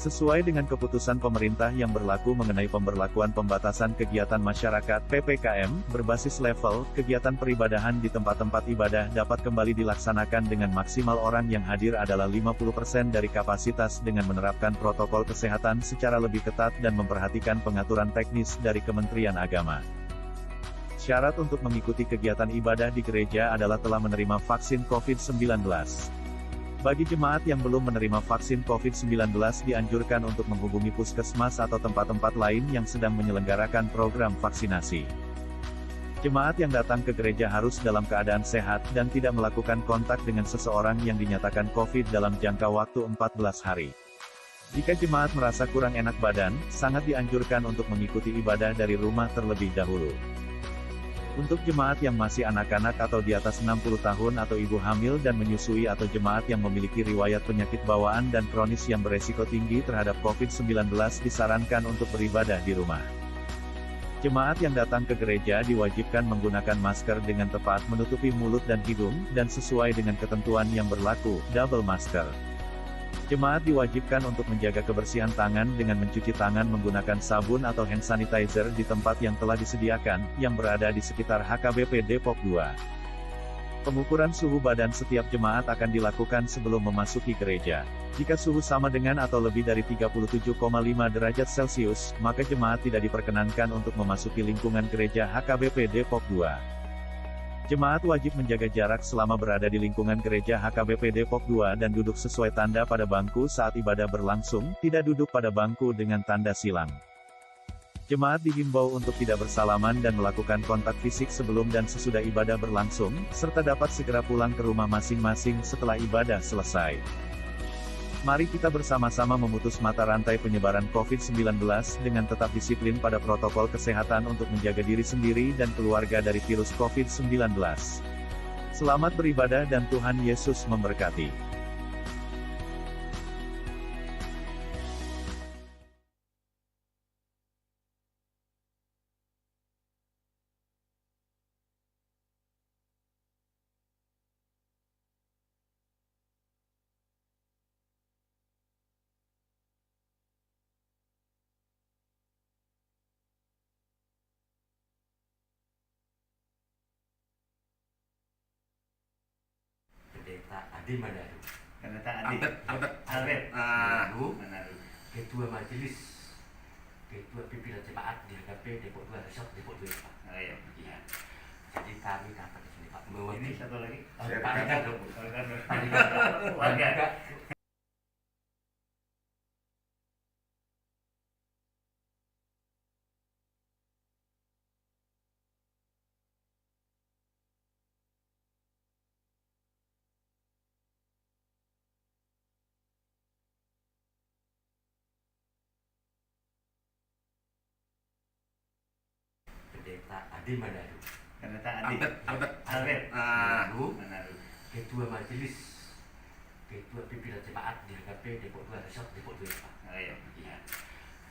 Sesuai dengan keputusan pemerintah yang berlaku mengenai pemberlakuan pembatasan kegiatan masyarakat (PPKM) berbasis level, kegiatan peribadahan di tempat-tempat ibadah dapat kembali dilaksanakan dengan maksimal orang yang hadir adalah 50% dari kapasitas dengan menerapkan protokol kesehatan secara lebih ketat dan memperhatikan pengaturan teknis dari Kementerian Agama. Syarat untuk mengikuti kegiatan ibadah di gereja adalah telah menerima vaksin COVID-19. Bagi jemaat yang belum menerima vaksin COVID-19 dianjurkan untuk menghubungi puskesmas atau tempat-tempat lain yang sedang menyelenggarakan program vaksinasi. Jemaat yang datang ke gereja harus dalam keadaan sehat dan tidak melakukan kontak dengan seseorang yang dinyatakan COVID dalam jangka waktu 14 hari. Jika jemaat merasa kurang enak badan, sangat dianjurkan untuk mengikuti ibadah dari rumah terlebih dahulu. Untuk jemaat yang masih anak-anak atau di atas 60 tahun atau ibu hamil dan menyusui atau jemaat yang memiliki riwayat penyakit bawaan dan kronis yang beresiko tinggi terhadap COVID-19 disarankan untuk beribadah di rumah. Jemaat yang datang ke gereja diwajibkan menggunakan masker dengan tepat menutupi mulut dan hidung, dan sesuai dengan ketentuan yang berlaku, double masker. Jemaat diwajibkan untuk menjaga kebersihan tangan dengan mencuci tangan menggunakan sabun atau hand sanitizer di tempat yang telah disediakan, yang berada di sekitar HKBP Depok 2. Pengukuran suhu badan setiap jemaat akan dilakukan sebelum memasuki gereja. Jika suhu sama dengan atau lebih dari 37,5 derajat Celcius, maka jemaat tidak diperkenankan untuk memasuki lingkungan gereja HKBP Depok 2. Jemaat wajib menjaga jarak selama berada di lingkungan gereja HKBP Depok 2 dan duduk sesuai tanda pada bangku saat ibadah berlangsung, tidak duduk pada bangku dengan tanda silang. Jemaat dihimbau untuk tidak bersalaman dan melakukan kontak fisik sebelum dan sesudah ibadah berlangsung, serta dapat segera pulang ke rumah masing-masing setelah ibadah selesai. Mari kita bersama-sama memutus mata rantai penyebaran COVID-19 dengan tetap disiplin pada protokol kesehatan untuk menjaga diri sendiri dan keluarga dari virus COVID-19. Selamat beribadah dan Tuhan Yesus memberkati. Pendeta Adi Manado. Pendeta Adi. Albert. Manado. Ketua Majelis, Ketua Pimpinan Jemaat di HKP Depok 2 Resort Depok 2, Pak. Oh, iya. Iya. Jadi kami dapat di sini, Pak. Ini satu lagi. Pak Ricardo. Warga. Pendeta Adi Manado. Pendeta Adi. Albert. Manado. Ketua Majelis, Ketua Pimpinan Jemaat di HKP Depok 2 Resort Depok 2, Pak. Oh, iya. Iya.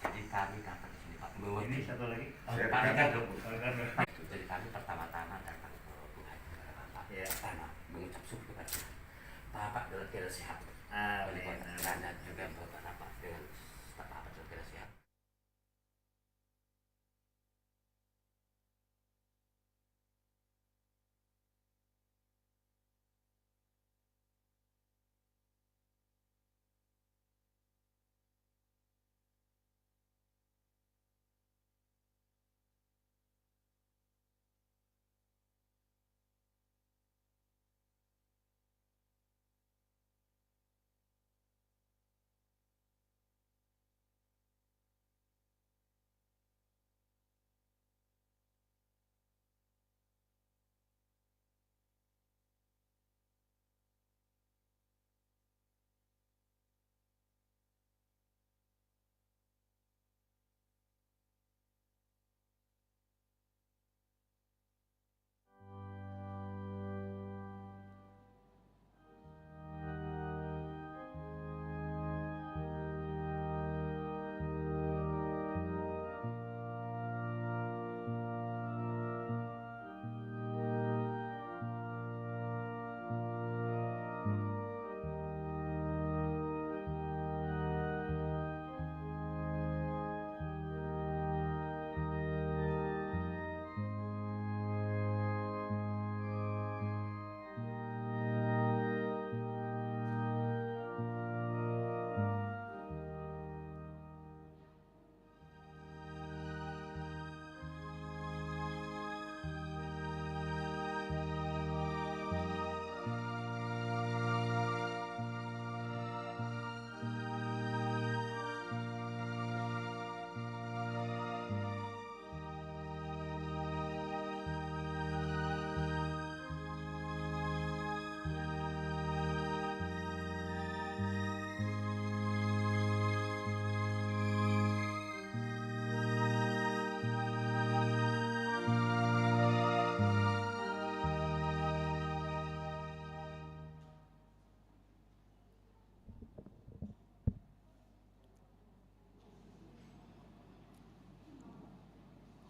Jadi kami dapat di sini, Pak. Ini satu lagi. Pak Ricardo. Jadi kami pertama-tama datang ke Tuhan kepada Bapak. Iya. Pertama mengucap syukur kepada Tuhan. Bapak dalam keadaan sehat. Amin. Dan juga Bapak dengan Bapak dalam keadaan sehat.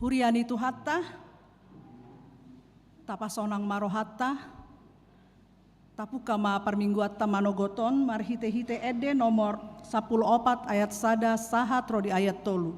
Huriani Tuhatta, tapasonang marohatta, tapukama parmingguatta manogoton, marhite-hite ede nomor 14 ayat sada sahat rodi ayat tolu.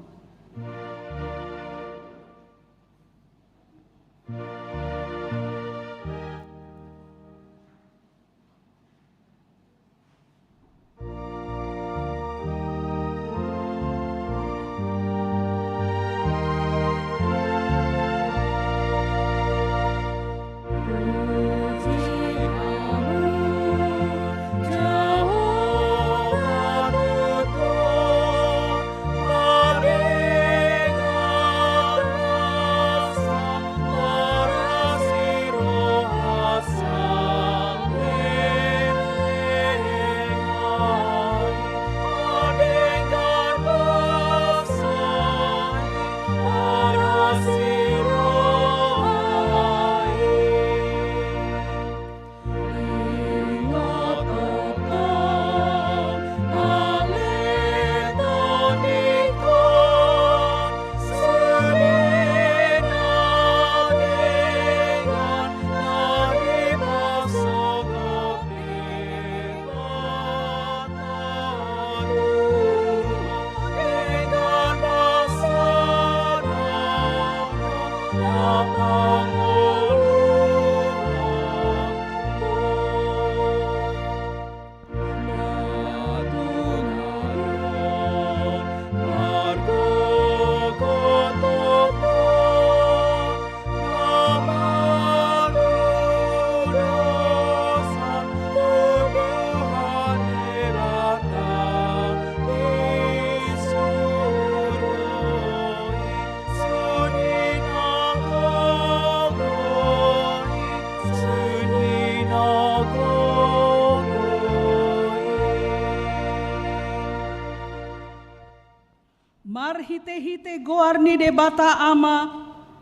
Marhite-hite goarni debata ama,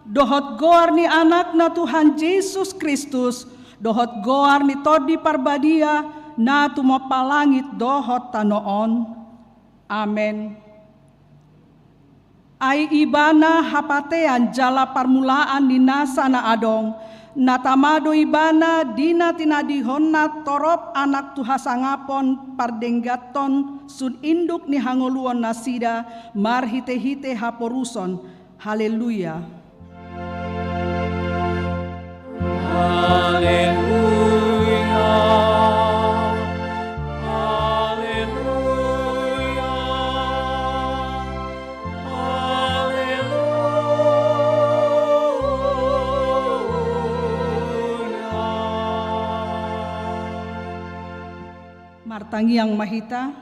dohot goarni anakna Tuhan Yesus Kristus, dohot goarni todi parbadia, na tumapalangit dohot tanoon. Amen. Ai ibana hapatean jala parmulaan dinasa na adong, natamado ibana dina tinadihon na torop anak tuhasangapon pardenggaton sun induk ni hangoluon nasida marhite-hite haporuson. Haleluya. Haleluya. Martangi yang mahita,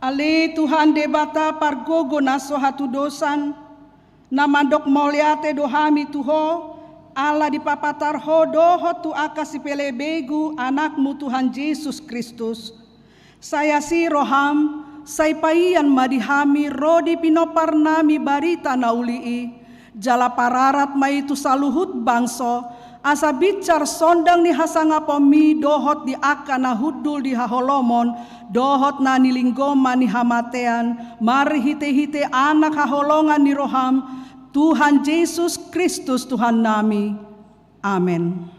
ale Tuhan debata pargogo naso hatu dosan, namandok moliate dohami tuho, ala dipapatar ho doho tu akasi pelebegu anakmu Tuhan Yesus Kristus. Saya si roham, say paian madihami rodi pinoparnami barita naulii, jala pararat maitu saluhut bangso, asa bicar sondang ni hasangapomi dohot di akana hudul di haholomon, dohot na nilinggoma ni hamatean, marhite-hite anak haholongan ni roham, Tuhan Yesus Kristus Tuhan nami. Amen.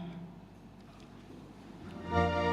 Rohani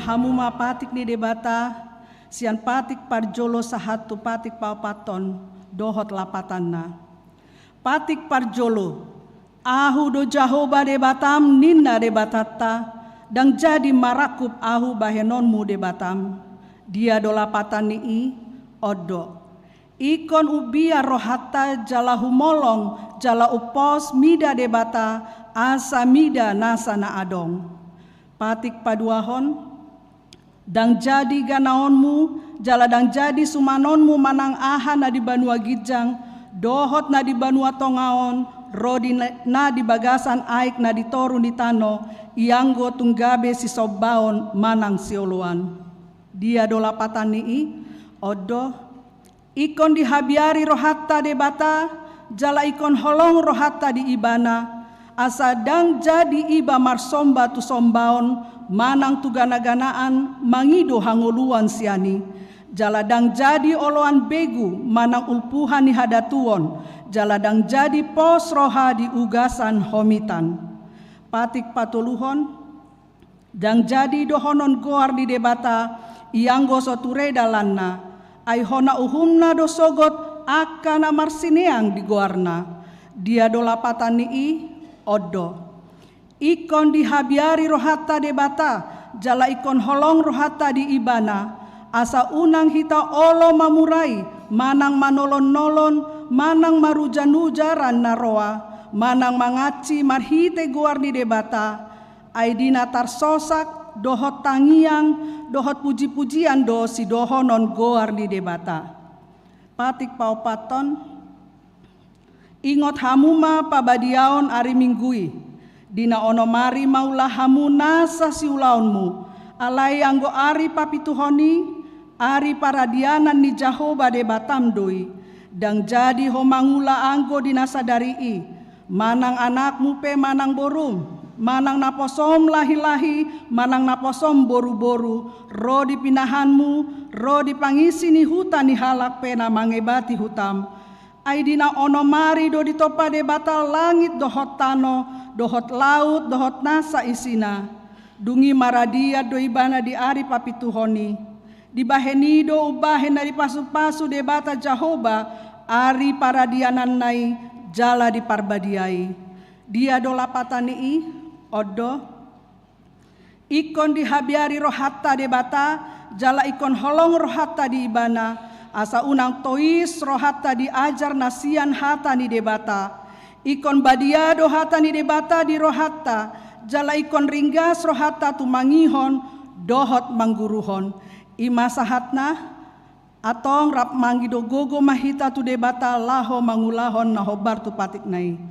hamuma patik ni debata, sian patik parjolo sahatu patik paupaton, dohot lapatanna. Patik parjolo, ahu do Jahoba debatam ninna debatata, dang jadi marakup ahu bahenonmu debatam. Dia do lapatan ni odo. Ikon ubia rohata jala humolong, jala upos mida debata, asa mida nasa na adong. Patik paduahon, dang jadi ganaonmu, jala dang jadi sumanonmu manang aha na di banua gijang, dohot na di banua tongaon, rodi na di bagasan aik na di toru di tano, ianggo tunggabe si sobaon manang sioluan. Dia do lapatan ni odo. Ikon dihabiari rohata debata, jala ikon holong rohata di ibana, asa dang jadi iba marsomba tu sombaon, manang tu gana-ganaan, mangido hangoluan siani, jala dang jadi oloan begu, manang ulpuhan ni hadatuon, jala dang jadi pos roha di ugasan homitan. Patik patuluhon, dang jadi dohonon goar di debata, ianggo soture dalanna, ai hona uhumna do sogot akana marsineang di goarna. Dia do lapatan ni odo. Ikon dihabiari rohata debata, jala ikon holong rohata di ibana, asa unang hita olo mamurai, manang manolon-nolon, manang marujan-ujaran naroa, manang mangaci marhite goar di debata, ai dina tarsosak, dohot tangiang, dohot puji-pujian do si dohonon goar di debata. Patik paupaton, ingot hamuma pabadiaon ari minggui, dina onomari maulah hamu nasa siulaonmu, alai anggo ari papituhoni, ari paradianan ni Jahoba debatam doi, dang jadi homangula anggo dina sadari manang anakmu pe manang borum, manang naposom lahi-lahi, manang naposom boru-boru, ro di pinahanmu, ro di pangisi ni hutan ni halak pena mangebati hutam. Aidina onomari do ditopa debata langit dohot tano, dohot laut, dohot nasa isina. Dungi maradia do ibana di ari papituhoni. Di baheni do ubahen dari pasu-pasu debata Jahoba, ari paradianan nai, jala di parbadiai. Dia do lapatan ni odo. Ikon dihabiari rohata debata, jala ikon holong rohata di ibana, asa unang tois rohata diajar nasian hata ni debata. Ikon badia do hata ni debata di rohata, jala ikon ringgas rohata tu mangihon, dohot mangguruhon. Ima sahatna, atong rap manggido gogo mahita tu debata laho mangulahon nahobar tu patik nai.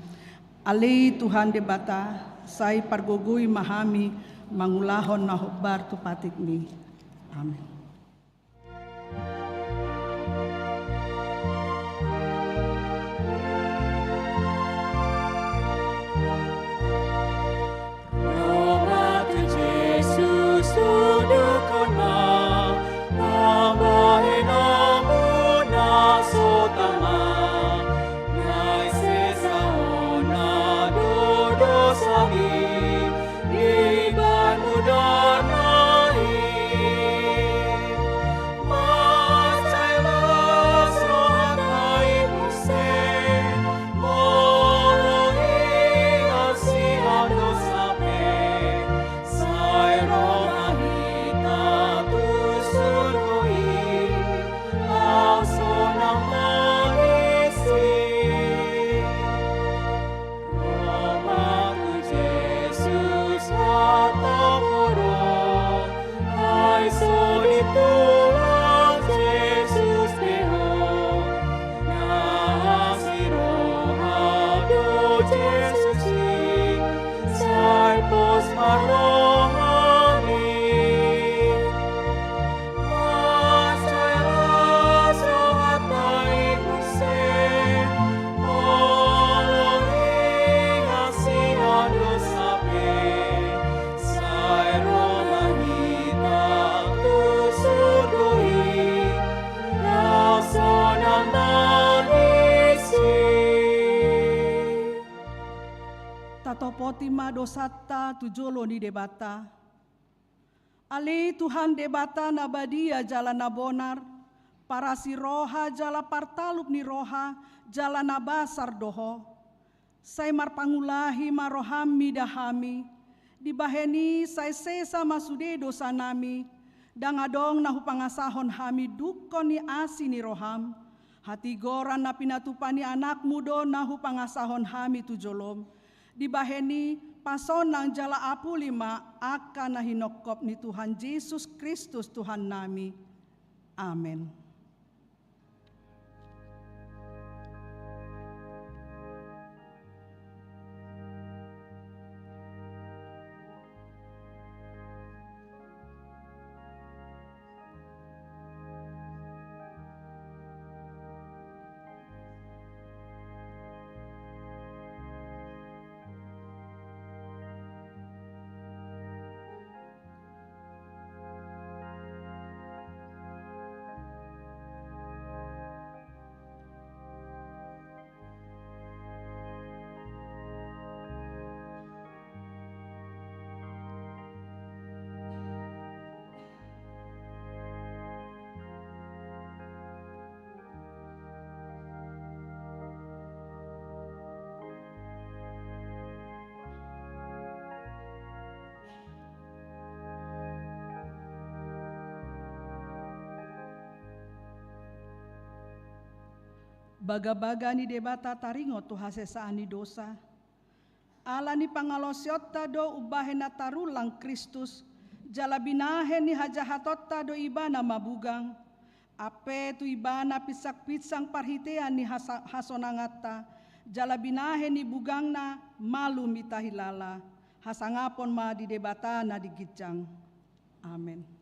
Ali Tuhan debata, sai pargogui mahami mangulahon nahobar tu patik ni. Amin. Potima dosata tujolo ni debata, Ale Tuhan debata nabadia jala nabonar, para si roha jala partalup ni roha jala nabasar doho. Sai marpangulahi marohami dahami, dibaheni sai sesa masude dosa nami, dangadong nahu pangasahon hami dukon ni asi ni roham, hati goran na pinatupani anak mudo nahu pangasahon hami tujolom, dibaheni pasonang jala apu lima akan nahinokop ni Tuhan Yesus Kristus Tuhan nami. Amin. Baga-baga ni debata taringo tu hasesaan ni dosa. Ala ni pangalosiota do ubahena tarulang Kristus, jala binahe ni hajahatota do ibana mabugang. Ape tu ibana pisak-pisang parhitean ni hasonangata, jala binahe ni bugangna malu mitahilala. Hasangapon ma di debata na digitjang. Amin.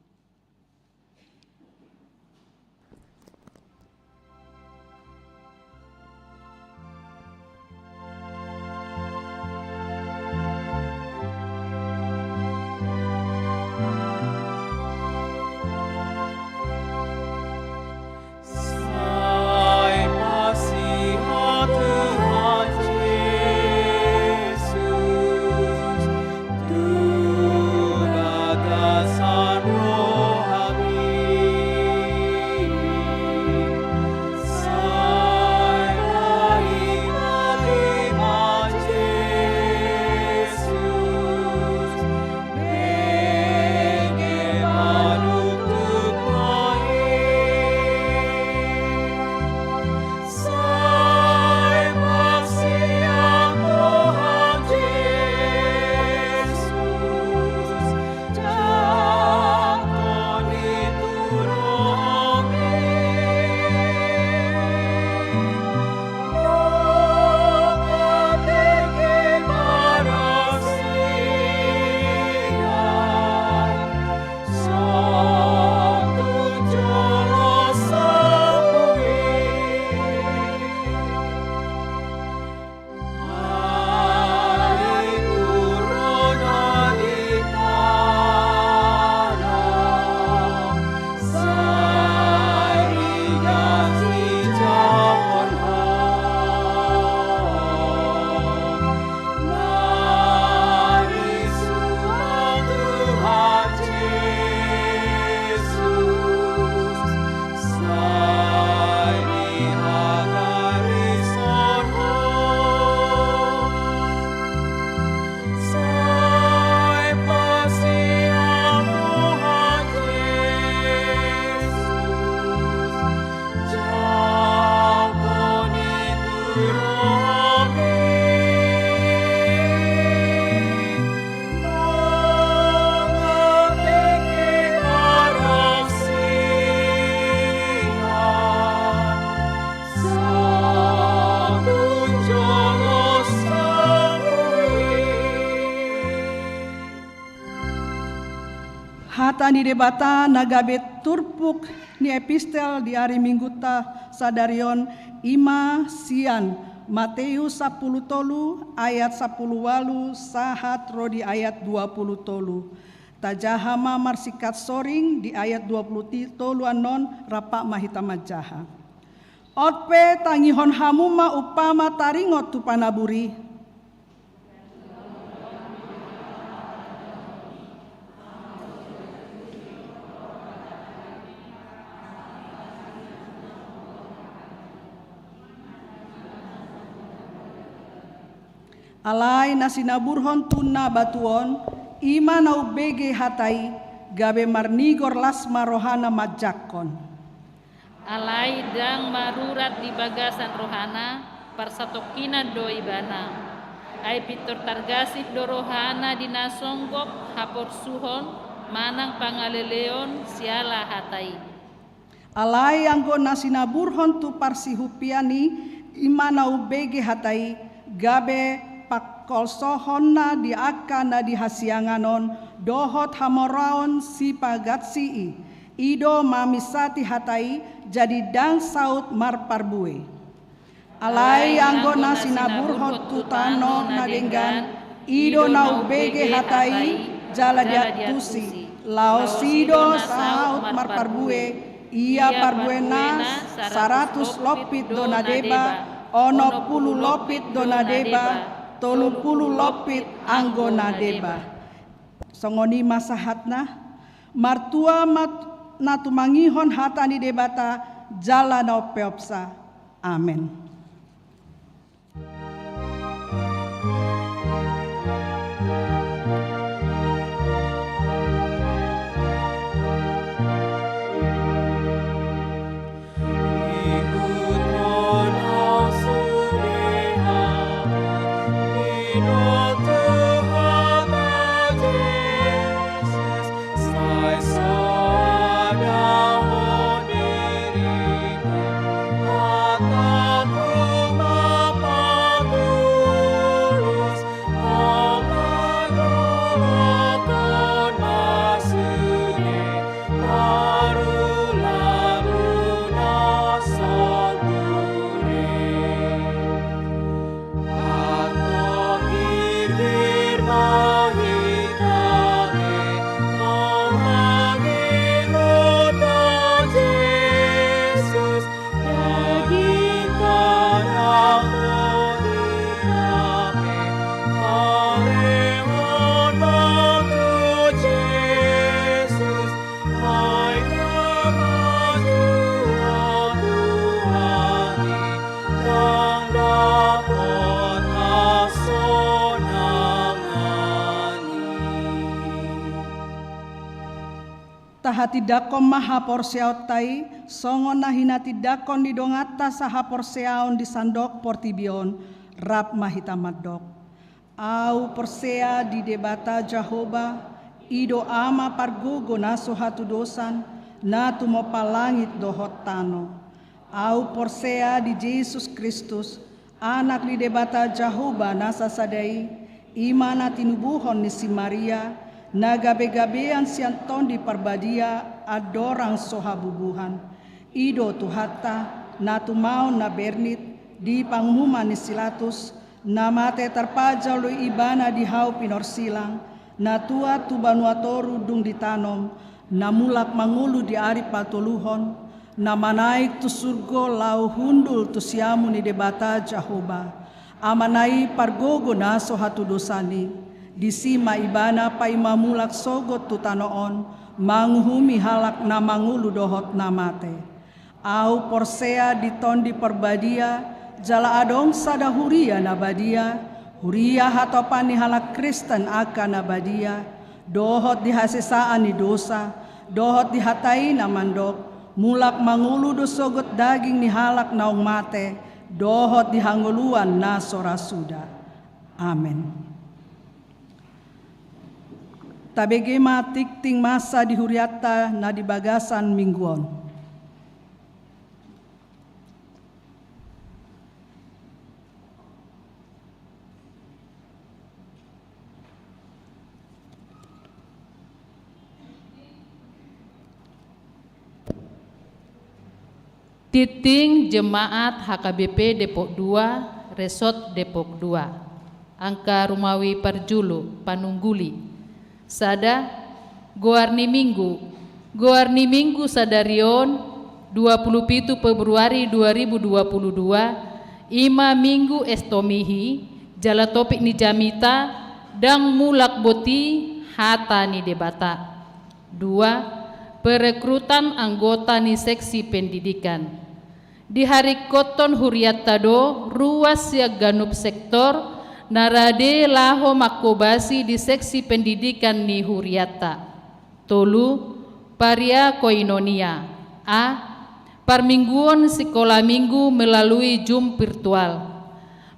Hata ni debata nagabe turpuk ni epistel di hari Minggu ta sadarion ima sian Matius 10 tolu ayat 10 walu sahat rodi ayat 20 tolu. Tajahama marsikat soring di ayat 20 tolu anon rapak mahita majaha. Otpe tangihon hamuma upama taringot tu panaburi. Alai na sinaburhon tunna batuon, ima na ubege hatai, gabe marnigor lasma rohana majakon. Alai dang marurat di bagasan rohana, parsatokina do ibana. Ai pitor targasif do rohana dinasonggok hapor suhon, manang pangaleleon siala hatai. Alai anggo na sinaburhon tu parsihupiani, ima na ubege hatai, gabe pakolsohonna di akana di hasianganon dohot hamoraon si pagatsii ido mamisati hatai jadi dang saut marparbue. Alai anggo na sinaburhot tutano na denggan ido na ubege hatai jala diatusi lao sido saut marparbue ia parbuena 100 lopit dona deba ono 10 lopit dona deba 30 lopit anggona deba. Songoni masahatna martua natumangihon hatani debata jala no peopsa. Amen. Tahati dakon maha porseaot tai, songon nahinati dakon didongata saha porseaon di sandok portibion, rap mahita madok. Au porsea di debata Jahoba, ido ama pargogo naso hatu dosan, natu mo palangit dohot tano. Au porsea di Yesus Kristus, anak di debata Jahoba nasa sadai, imana tinubuhon ni si Maria, nagabe-gabean sianton di parbadia adorang sohabubuhan. Ido tuhata natumaon na bernit di panghuman ni silatus namate terpajau lu ibana di hau pinorsilang natua tubanuatoru dung ditanom namulak mangulu di ari patoluhon namanaik tu surgo lau hundul tu siamu ni debata Jahoba amanai pargogo na sohatu dosani di sima ibana pai mamulak sogot tutanoon manghumi halak na mangulu dohot namate au porsea diton di perbadia jala adong sada huria nabadia huria hatopan ni halak Kristen akan nabadia dohot di hasesaan ni dosa dohot di hatai na mandok mulak mangulu do sogot daging ni halak naung mate dohot di hanguluan na sorasuda. Amen. Tabege tikting masa di huriata na di bagasan mingguon. Titing Jemaat HKBP Depok 2, Resort Depok 2. Angka Rumawi Parjulu, Panungguli. Sada Goarni Minggu Sadarion 27 Februari 2022 Ima Minggu Estomihi Jala topik ni Jamita Dang mulak boti hata ni debata. 2. Perekrutan anggota ni seksi pendidikan. Di hari koton huriat tado ruas ya ganup sektor narade laho makobasi di seksi pendidikan ni Huriata. Tolu, paria koinonia. A. Parmingguan sekolah minggu melalui Zoom virtual.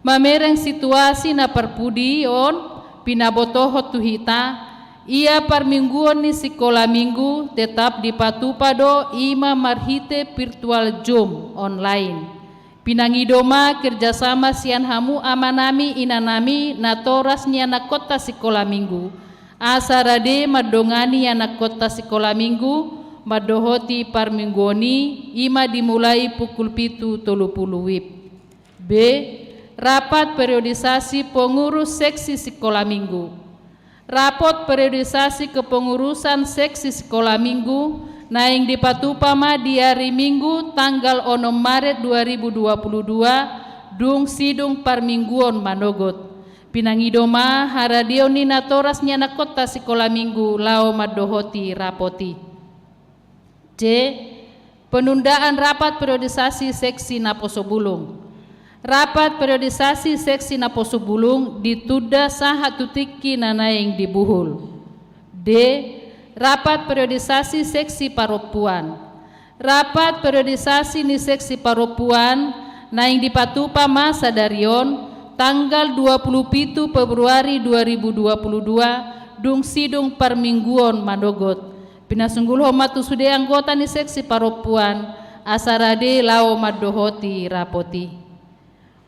Mamereng situasi na perpudi on pinabotoho tuhita, ia parmingguan ni sekolah minggu tetap dipatupado ima marhite virtual Zoom online. Pinangidoma kerjasama sian hamu amanami inanami natoras ni anak kota sekolah minggu. Asarade madongani anak kota sekolah minggu madohoti parmingguoni ima dimulai pukul 7.30 WIB. B. Rapat periodisasi pengurus seksi sekolah minggu. Rapot periodisasi kepengurusan seksi sekolah minggu naing dipatupama di hari Minggu tanggal 6 Maret 2022 dung sidung parmingguon manogot. Pinangidoma haradio ni natoras nyana kota sekolah minggu lao madohoti rapoti. C. Penundaan rapat periodisasi seksi Naposobulung. Rapat periodisasi seksi Naposobulung ditunda sahatu tiki nanaing dibuhul. D. Rapat periodisasi seksi Paropuan. Rapat periodisasi ni seksi Paropuan naing dipatupa masa darion tanggal 27 Februari 2022 dung sidung parmingguon manogot. Pinasungguh homatu sude anggota ni seksi Paropuan asarade lao madohoti rapoti.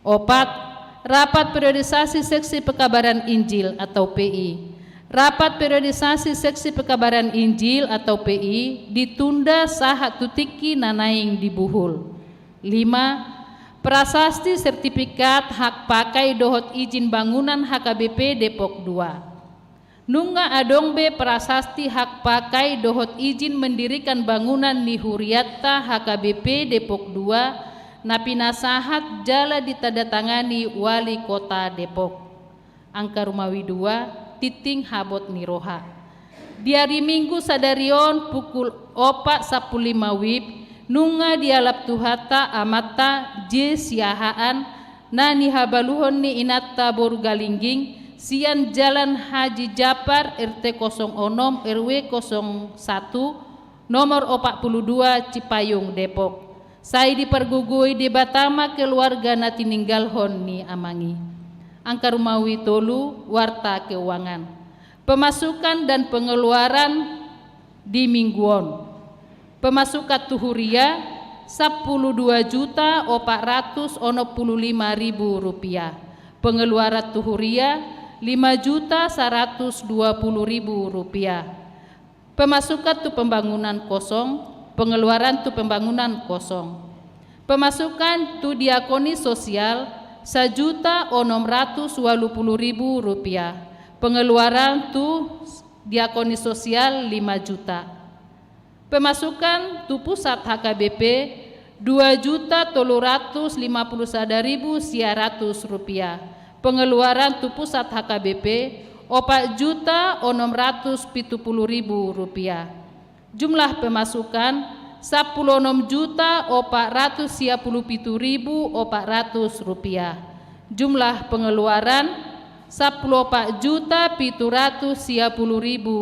4. Rapat periodisasi seksi pekabaran Injil atau PI. Rapat periodisasi seksi pekabaran Injil atau PI ditunda sahatu tiki nanaing dibuhul. 5. Prasasti sertifikat hak pakai dohot izin bangunan HKBP Depok 2. Nunga adongbe prasasti hak pakai dohot izin mendirikan bangunan ni Huriata HKBP Depok 2 napinasahat jala ditandatangani wali kota Depok. Angka Rumawi 2 titing habot niroha. Di hari Minggu sadarion pukul 4.15 WIB nunga dialap tuhata amata je siahaan nani habaluhon ni inata boru galingging sian Jalan Haji Japar RT 06 RW 01 nomor 42 Cipayung Depok. Saya dipergugui di Batama keluarga na tininggalhon ni amangi. Angka Rumawi tolu warta keuangan. Pemasukan dan pengeluaran di mingguon. Pemasukan tuhuria 12.465.000 rupiah. Pengeluaran tuhuria 5.120.000 rupiah. Pemasukan tu pembangunan kosong. Pengeluaran tu pembangunan kosong. Pemasukan tu diakoni sosial 1.680.000 rupiah. Pengeluaran tu diakoni sosial 5 juta. Pemasukan tu pusat HKBP 2.351.900 rupiah. Pengeluaran tu pusat HKBP 4.670.000 rupiah. Jumlah pemasukan 16.457.400 rupiah. Jumlah pengeluaran 14.750.000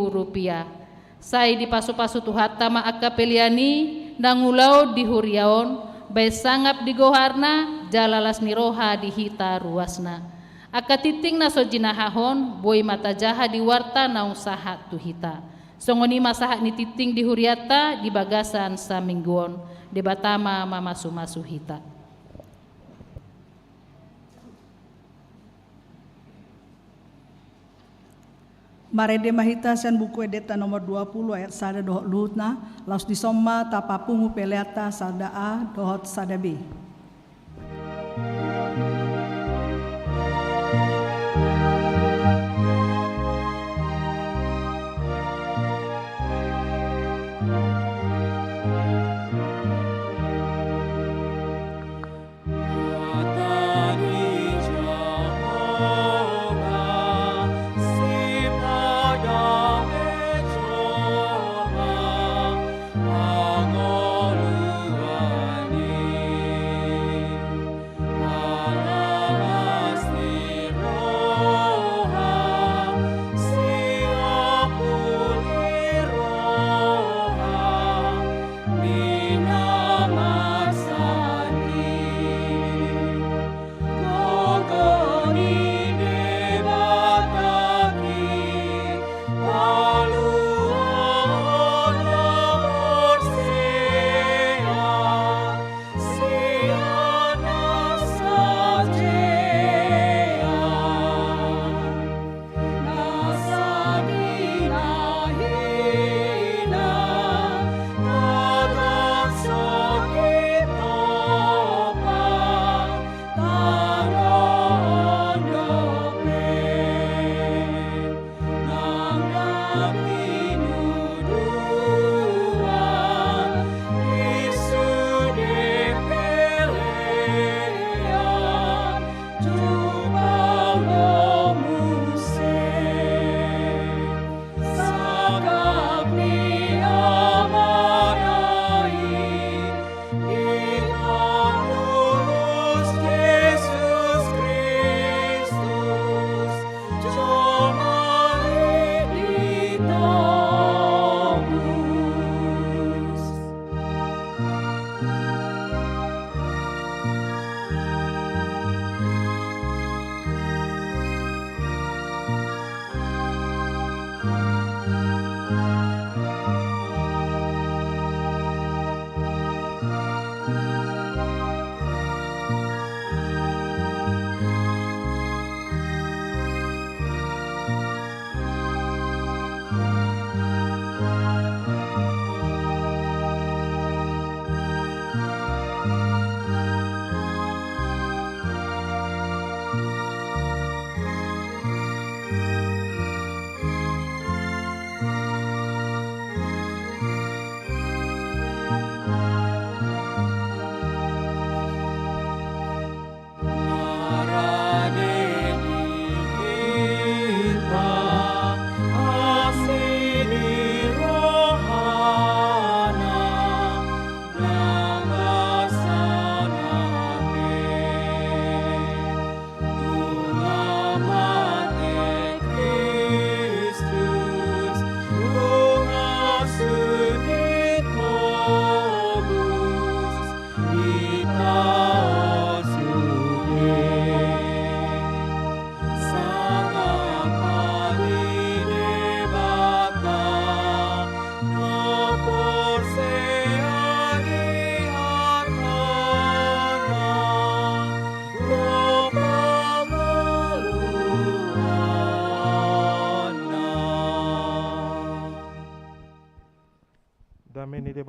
rupiah. Saya dipasu-pasu tuhata maakapeliani nangulau di huriaon bae sangap di goharna jalalas niroha di hita ruasna. Akatiting na sojinahahon boy mata jaha di warta na usaha tuhita. Songoni masaha ni titing di Huriata di bagasan sa mingguon di Batama mamasu-masu hita. Marede mahita san buku edeta nomor 20 ayat sada dohot luhutna laus disomma tapapungu peleata sada A dohot sada B.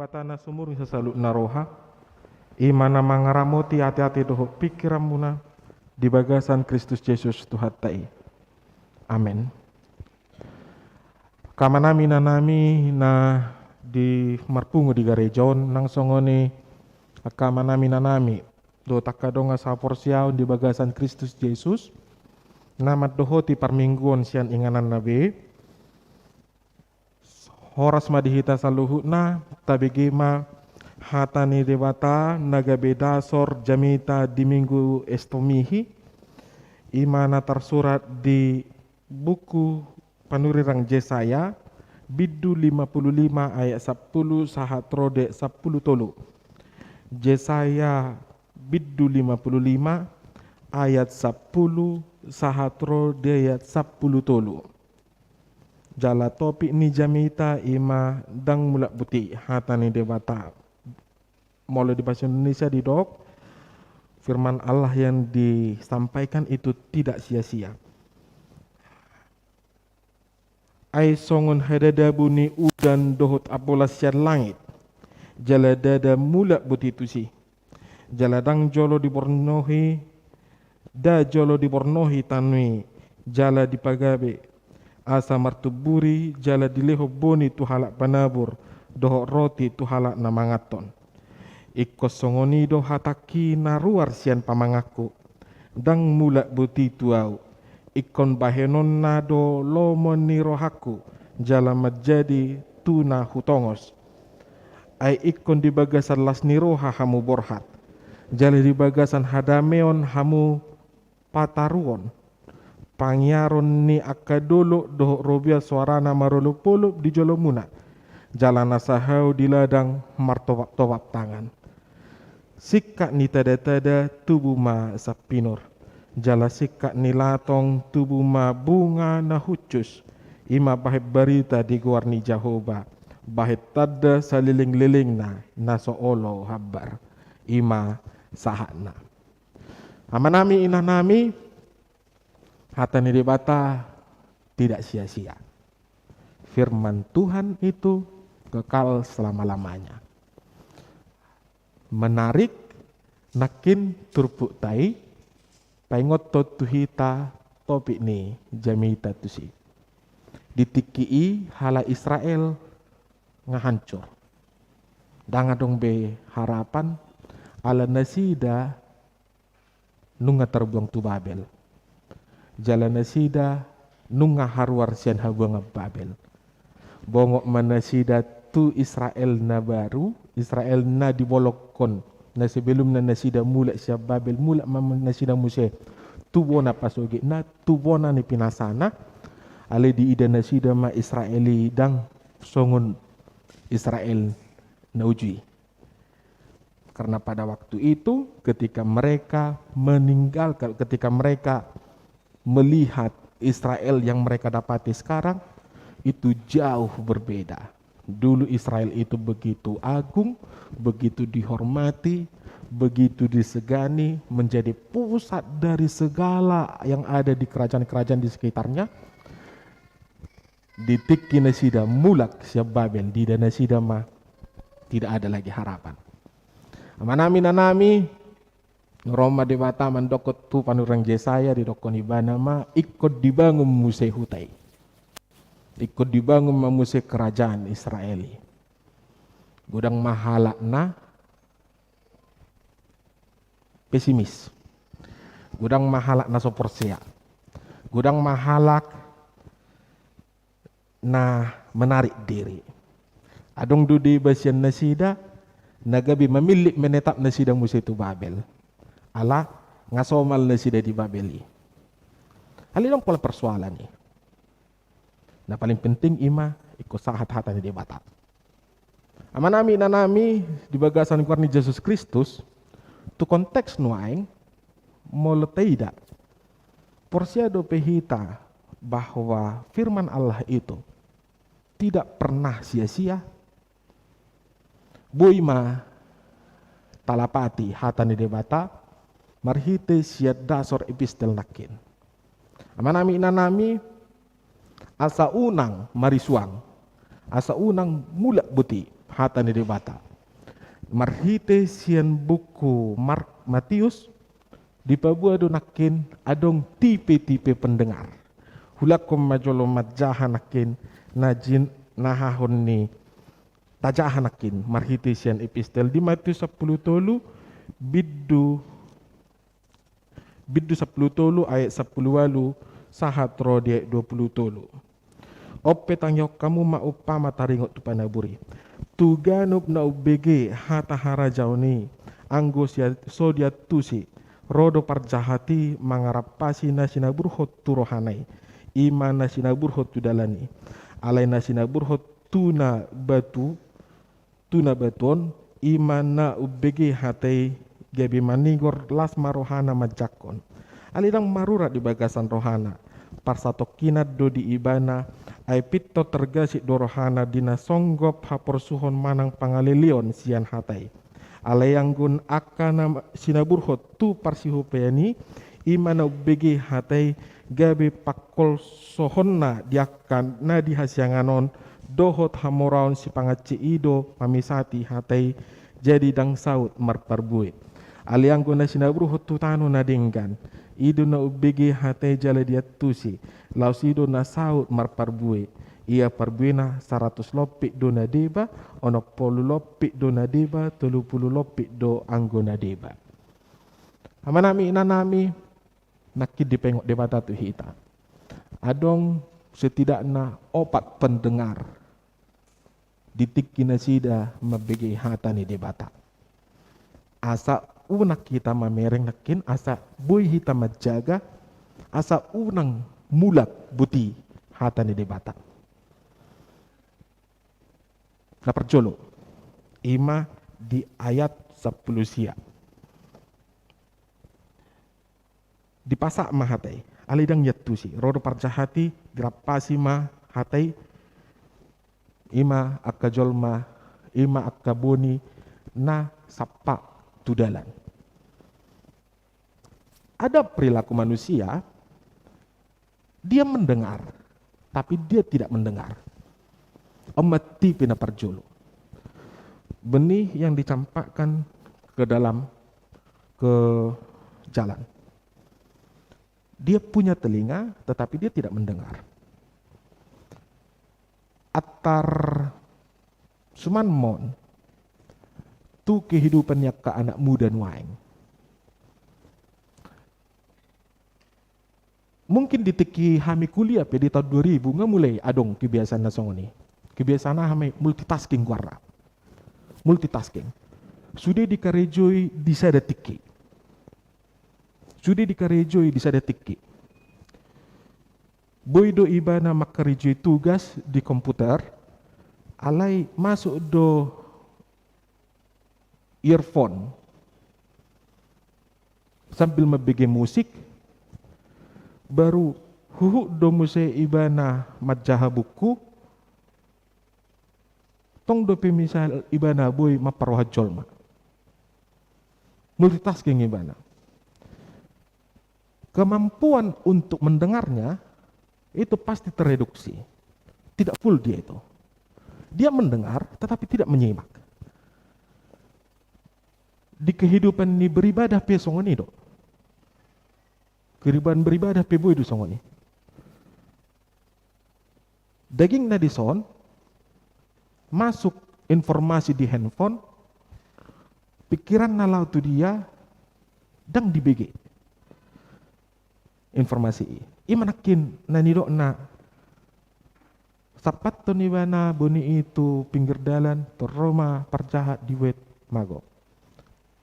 batana sumur sasalut naroha imana mangaramoti hati-hati doho pikiran muna di bagasan Kristus Yesus Tuhan tai. Amin. Kamanami nanami na di marpungu di garejon nang songoni kamanami nanami do takadonga sa porsiao di bagasan Kristus Yesus namat dohoti parmingguan sian inganan nabi horas madihita saluhutna tabigima hatani dewata nagabeda sor jamita di minggu estomihi imana tersurat di buku panurirang Yesaya biddu 55 ayat 10 sahatrode 10 tolu. Yesaya biddu 55 ayat 10 sahatrode ayat 10 tolu. Jala topik ni jamita ima dang mulak buti hatani dewata. Mulai di bahasa Indonesia di dok firman Allah yang disampaikan itu tidak sia-sia. Ai songon hadada buni udan dohot apolas siar langit. Jala dada mulak buti tusi. Jala dang jolo dibornohi da jolo dibornohi tanui. Jala dipagabe asa martuburi jala dileho boni tu halak panabur dohot roti tu halak namangaton. Ikko songoni do hataki naruar sian pamangaku dang mulak buti tuau. Ikon bahenon nado lomon nirohaku jala menjadi tuna hutongos. Ai ikon di bagasan las niroha hamu borhat. Jala di bagasan hadameon hamu pataruon. Pangyaron ni akadolo doh robia suarana marolupolup di jolomuna. Jala nasahau di ladang martobak-tobak tangan. Sikak ni tada-tada tubuh ma sapinur. Jala sikak ni latong tubuh ma bunga na hucus. Ima bahit berita di guarni Jehovah. Bahit tada saliling-liling na soolo habar. Ima sahana. Amanami inanami hatani dibata tidak sia-sia. Firman Tuhan itu kekal selama-lamanya. Menarik nakin turpuk tai paingot to tuhita topik ni jamita tusi ditikii hala Israel ngahancur dangadong be harapan ala nasida nunga terbuang tu Babel jala nasida nunga haruar sian habuang Babel bongok manasida tu Israel na baru Israel na dibolokon na sebelum na nasida mula siya Babel mula nasida Muse tubo na pasogi na tubo na ni pinasana ale di ida nasida ma Israeli dang songon Israel na uji karena pada waktu itu ketika mereka meninggalkan ketika mereka melihat Israel yang mereka dapati sekarang itu jauh berbeda. Dulu Israel itu begitu agung, begitu dihormati, begitu disegani, menjadi pusat dari segala yang ada di kerajaan-kerajaan di sekitarnya. Di tikki nasida mulak siap Babel, di nasida mah tidak ada lagi harapan. Amanami nanami Roma debata mandokot tu panurang Yesaya di dokon ibana ma ikut dibangun Muse hutai. Ikut dibangun memuse kerajaan Israeli. Gudang mahalak na pesimis. Gudang mahalak na soporsia. Gudang mahalak na menarik diri. Adong dudi basian nasida nagabi memilik menetap nasida Muse tu Babel. Ala ngasomal nasida di Babeli. Halidong pola persoalan ni. Nah paling penting ima ikut sahat-hatan di bata. Amanami nanami di bagasan kuarni Yesus Kristus tu konteks nuaing moletaida. Porsia do pehita bahwa firman Allah itu tidak pernah sia-sia. Boima talapati hatani di bata marhite siat dasor epistel nakin. Amanami nanami asa unang marisuang, asa unang mulak buti, hata ni debata. Marhite sian buku Matius di pabua do nakin adong tipe-tipe pendengar. Hulakom majolo majahan nakin najin nahahon ni tajahan nakin marhite sian epistel di Matius 10 tolu biddu 10 tolu ayat 10 walu sahat ro dia 20 tolu. Ope tangyok kamu maupama taringot tu panaburi. Tuganup na ubege hata harajau ni anggo sodia tusi rodo parjahati mangarapasi na sinaburhot turohanai ima na sinaburhot tudalani alai na sinaburhot tuna batuon ima na ubege hatai gabi manigor las marohana majakon alidang marurat di bagasan rohana parsatokinat do di ibana ay pitto tergasik dorohana dina songgop haporsuhon manang pangalilion sian hatai alayanggun akana sinaburhot tu parsihupeni imana begi hatai gabe pakol sohonna diakan na dihasyanganon dohot hamoraon si pangaci ido pamisati hatai jadi dang saut marparbue alayanggun na sinaburhot tu tanu nadinggan ido na ubege hatai jala dia tusi laus ido na saut marparbue ia parbuena 100 lopik do na deba ono 10 lopik do na deba 30 lopik do anggona deba amanami inanami nakid dipengok debata tu hita adong setidaknya 4 pendengar ditikina sida mabege hata ni debata asa unak kita mamereng nakin asa boy hita majaga asa unang mulak buti hata ni debata na perjolo ima di ayat 10 sia di pasak mahatai alidang yatusi rodo parjahati grapasi ma hatai ima akajolma ima akaboni na sapa tudalan ada perilaku manusia dia mendengar tapi dia tidak mendengar amati pina parjolo benih yang dicampakkan ke dalam ke jalan dia punya telinga tetapi dia tidak mendengar atar suman mon tu kehidupannya ke anak muda nuaing mungkin diteki hami kuliah di tahun 2000 nggak mulai adong kebiasaan nasongoni kebiasaan hami multitasking guarra multitasking sudah dikarejoi di sada tiki sudah dikarejoi di sada tiki boido ibana makarejoi tugas di komputer alai masuk do earphone sambil membege musik baru huhu do muse ibana majaha buku tong do misal ibana boy maparoha jolma multitasking ibana kemampuan untuk mendengarnya itu pasti tereduksi tidak full dia mendengar tetapi tidak menyimak di kehidupan ni beribadah pesongoni do kehidupan beribadah peboy du songoni daging na dison masuk informasi di handphone pikiran nalau tu dia dang di BG informasi imanakin naniro na sapat to nibana boni itu pinggir dalan teroma parjahat di wet mago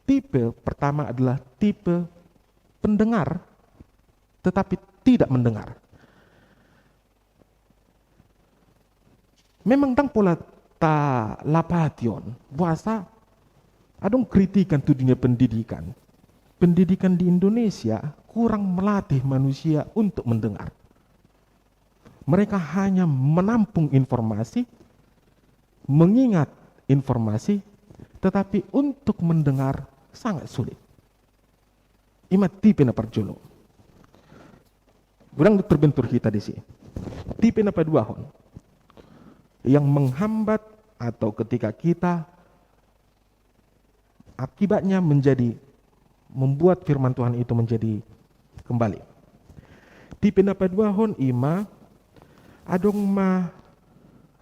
tipe pertama adalah tipe pendengar tetapi tidak mendengar. Memang dang pola ta lapation puasa adong kritikan tu dunia pendidikan. Pendidikan di Indonesia kurang melatih manusia untuk mendengar. Mereka hanya menampung informasi, mengingat informasi, tetapi untuk mendengar sangat sulit. Imat tipe na parjolo. Kurang terbentur kita di sini. Tipe na paduahon yang menghambat atau ketika kita akibatnya membuat firman Tuhan itu menjadi kembali. Di pendapat dua hon ima adong ma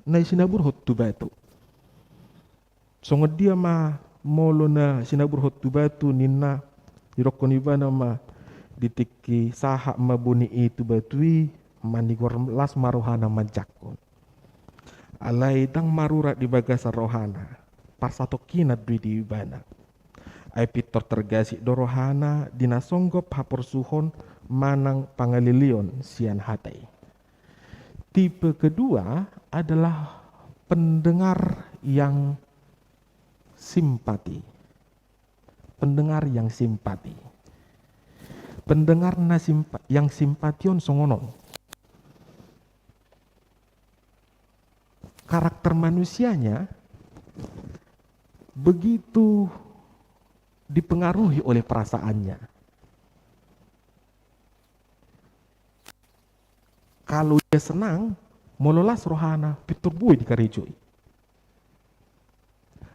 na sinabur hot tu batu. Songo dia ma molo na sinabur hot tu batu ninna dirokon ibana ma ditiki sahak mabuni itu batui mandigor las marohana manjakon. Alai dang marurat di bagasa rohana parsatokinat dui di ibana. Ai pitor tergasi dorohana dinasonggop hapor suhon manang pangalilion sian hatai. Tipe kedua adalah pendengar yang simpati. Pendengar yang simpati. Pendengar yang simpation songonon. Karakter manusianya begitu dipengaruhi oleh perasaannya. Kalau dia senang, mololas rohana pitur bui di karejoi.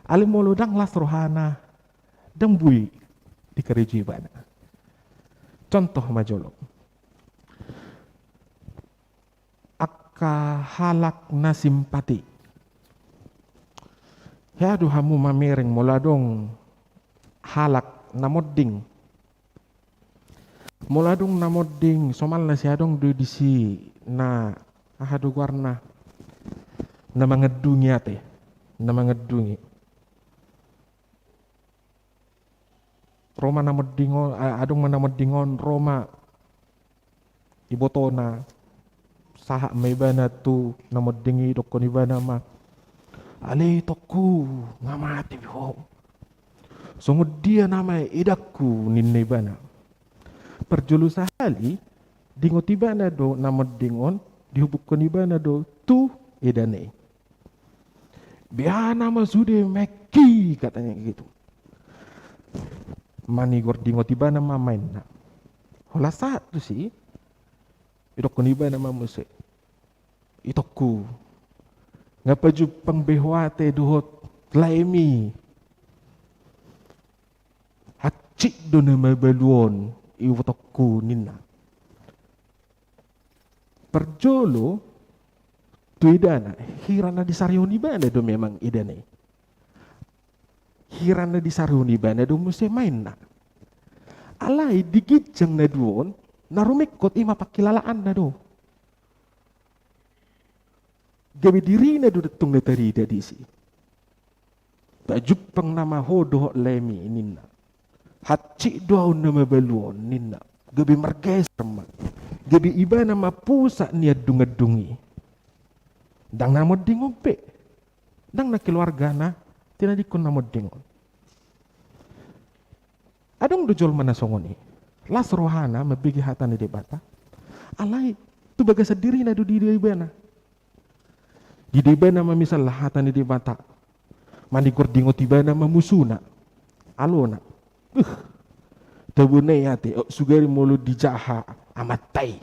Ali molodang las rohana dang bui di karejoi bana. Contoh majolo. Akka halak na simpati. Ya duhamu mamereng moladong halak namodding. Moladong namodding somal na siadong do disi na ahadu warna na mangedungi ate, na mangedungi. Roma namoddingon adong manamoddingon Roma ibotona sahak maibana tu namoddingi dokon ibana ma ale toku ngamati biho. Sungguh dia nama idakku ninne bana. Perjulu sahali dingot ibana do nama dingon dihubukkan ibana do tu edane. Biar nama sude meki katanya gitu. Manigor dingot ibana mamain na. Hola saat tu sih. Idokkan ibana mamuse. Itokku. Ngapa jupang behwate duhot laimi. Cik do nama baluon iwotokku nina. Perjolo tu idana hirana disarioni bana do memang idane. Hirana disarioni bana do mesti main na. Alai digijang na duon narumikot ima pakilalaan na do. Gabi diri na do datong na tarida disi. Tajupang nama hodo lemi nina. Hati doa nama baluon nina gabi margeser ma gabi iba nama pusa nia dungadungi dang namo dingon pe dang na keluarga na tinadikon namo dingon adong dojol mana songoni las rohana mabigi hatan di debata alai tu baga sadiri na do di ibana di ibana mamisal hatan di debata mandi gordingo tibana mamusuna alona tabune yate sugari mulu dijaha amatai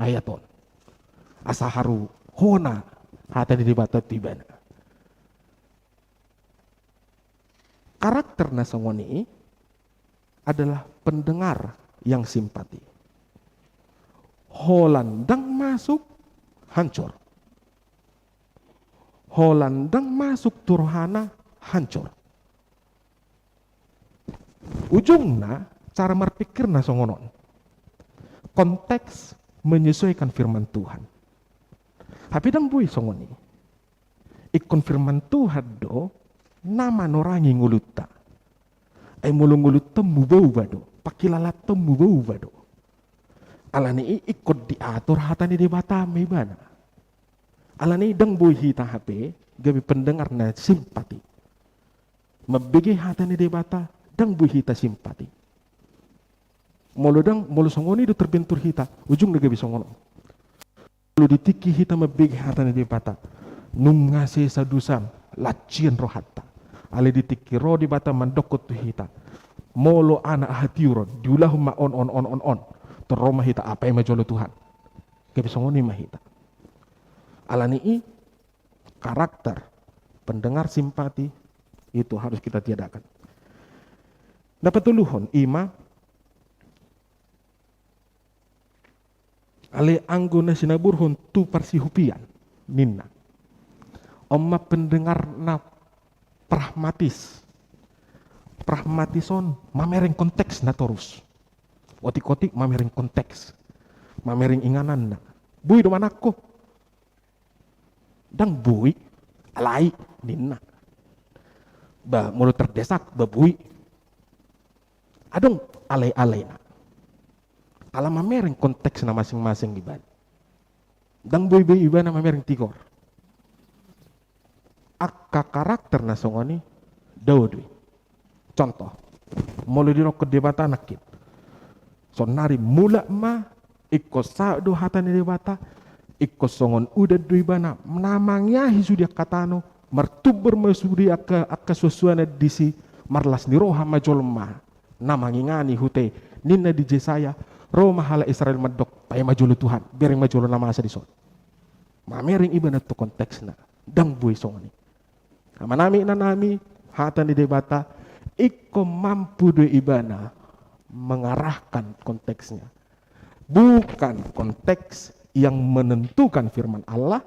ayaton asaharu hona hata di debata tibana. Karakter nasongoni adalah pendengar yang simpati. Holandang masuk hancur. Holandang masuk turhana hancur. Ujungnya cara berpikir nasongonon. Konteks menyesuaikan firman Tuhan. Tapi dang bui songoni. Ikon firman Tuhan do nama norangi nguluta. Ay mulung nguluta mubau bado. Pakilala temu bau bado. Alani ikut diatur hatani di bata mebana. Alani dang bui hita HP gabi pendengar na simpati. Mabigi hatani di bata dang bui hita simpati. Molo songoni do terbentur hita ujung gabi songono. Molo ditiki hita mabigi hatani di bata. Nung ngase sadusan lacian rohatta. Ale ditiki ro di bata mandokot tu hita. Molo anak hatiuron diulah ma on. Teroma hita apa yang majolo Tuhan. Gabi songoni mahita. Alani karakter pendengar simpati itu harus kita tiadakan. Dapat tuluhon ima ale anggona sinaburhon tu parsihupian ninna. Oma pendengar na pragmatison mamereng konteks na torus. Otik-otik mamereng konteks. Mamereng inganan na. Bui do manako. Dang bui alai ninna. Ba mulut terdesak ba bui. Adong alai-alai na. Ala mamereng konteks na masing-masing iban. Dang bui-bui iban na mamereng tigor. Akka karakter na songoni daudui. Contoh, mulu dirok ke debata nakit. Sonari mula ma ikko saado hatani debata ikko songon udah dui bana namangnya hisudia katano martuber masudia akka susuana disi marlas ni roha majolma namangingani hute ninna di Jesaya Roma hala Israel madok pay majolo Tuhan bereng majolo nama asa disot mamering ibana to konteksna dang bui songoni amanami nanami hatani debata ikko mampu do ibana mengarahkan konteksnya. Bukan konteks yang menentukan firman Allah.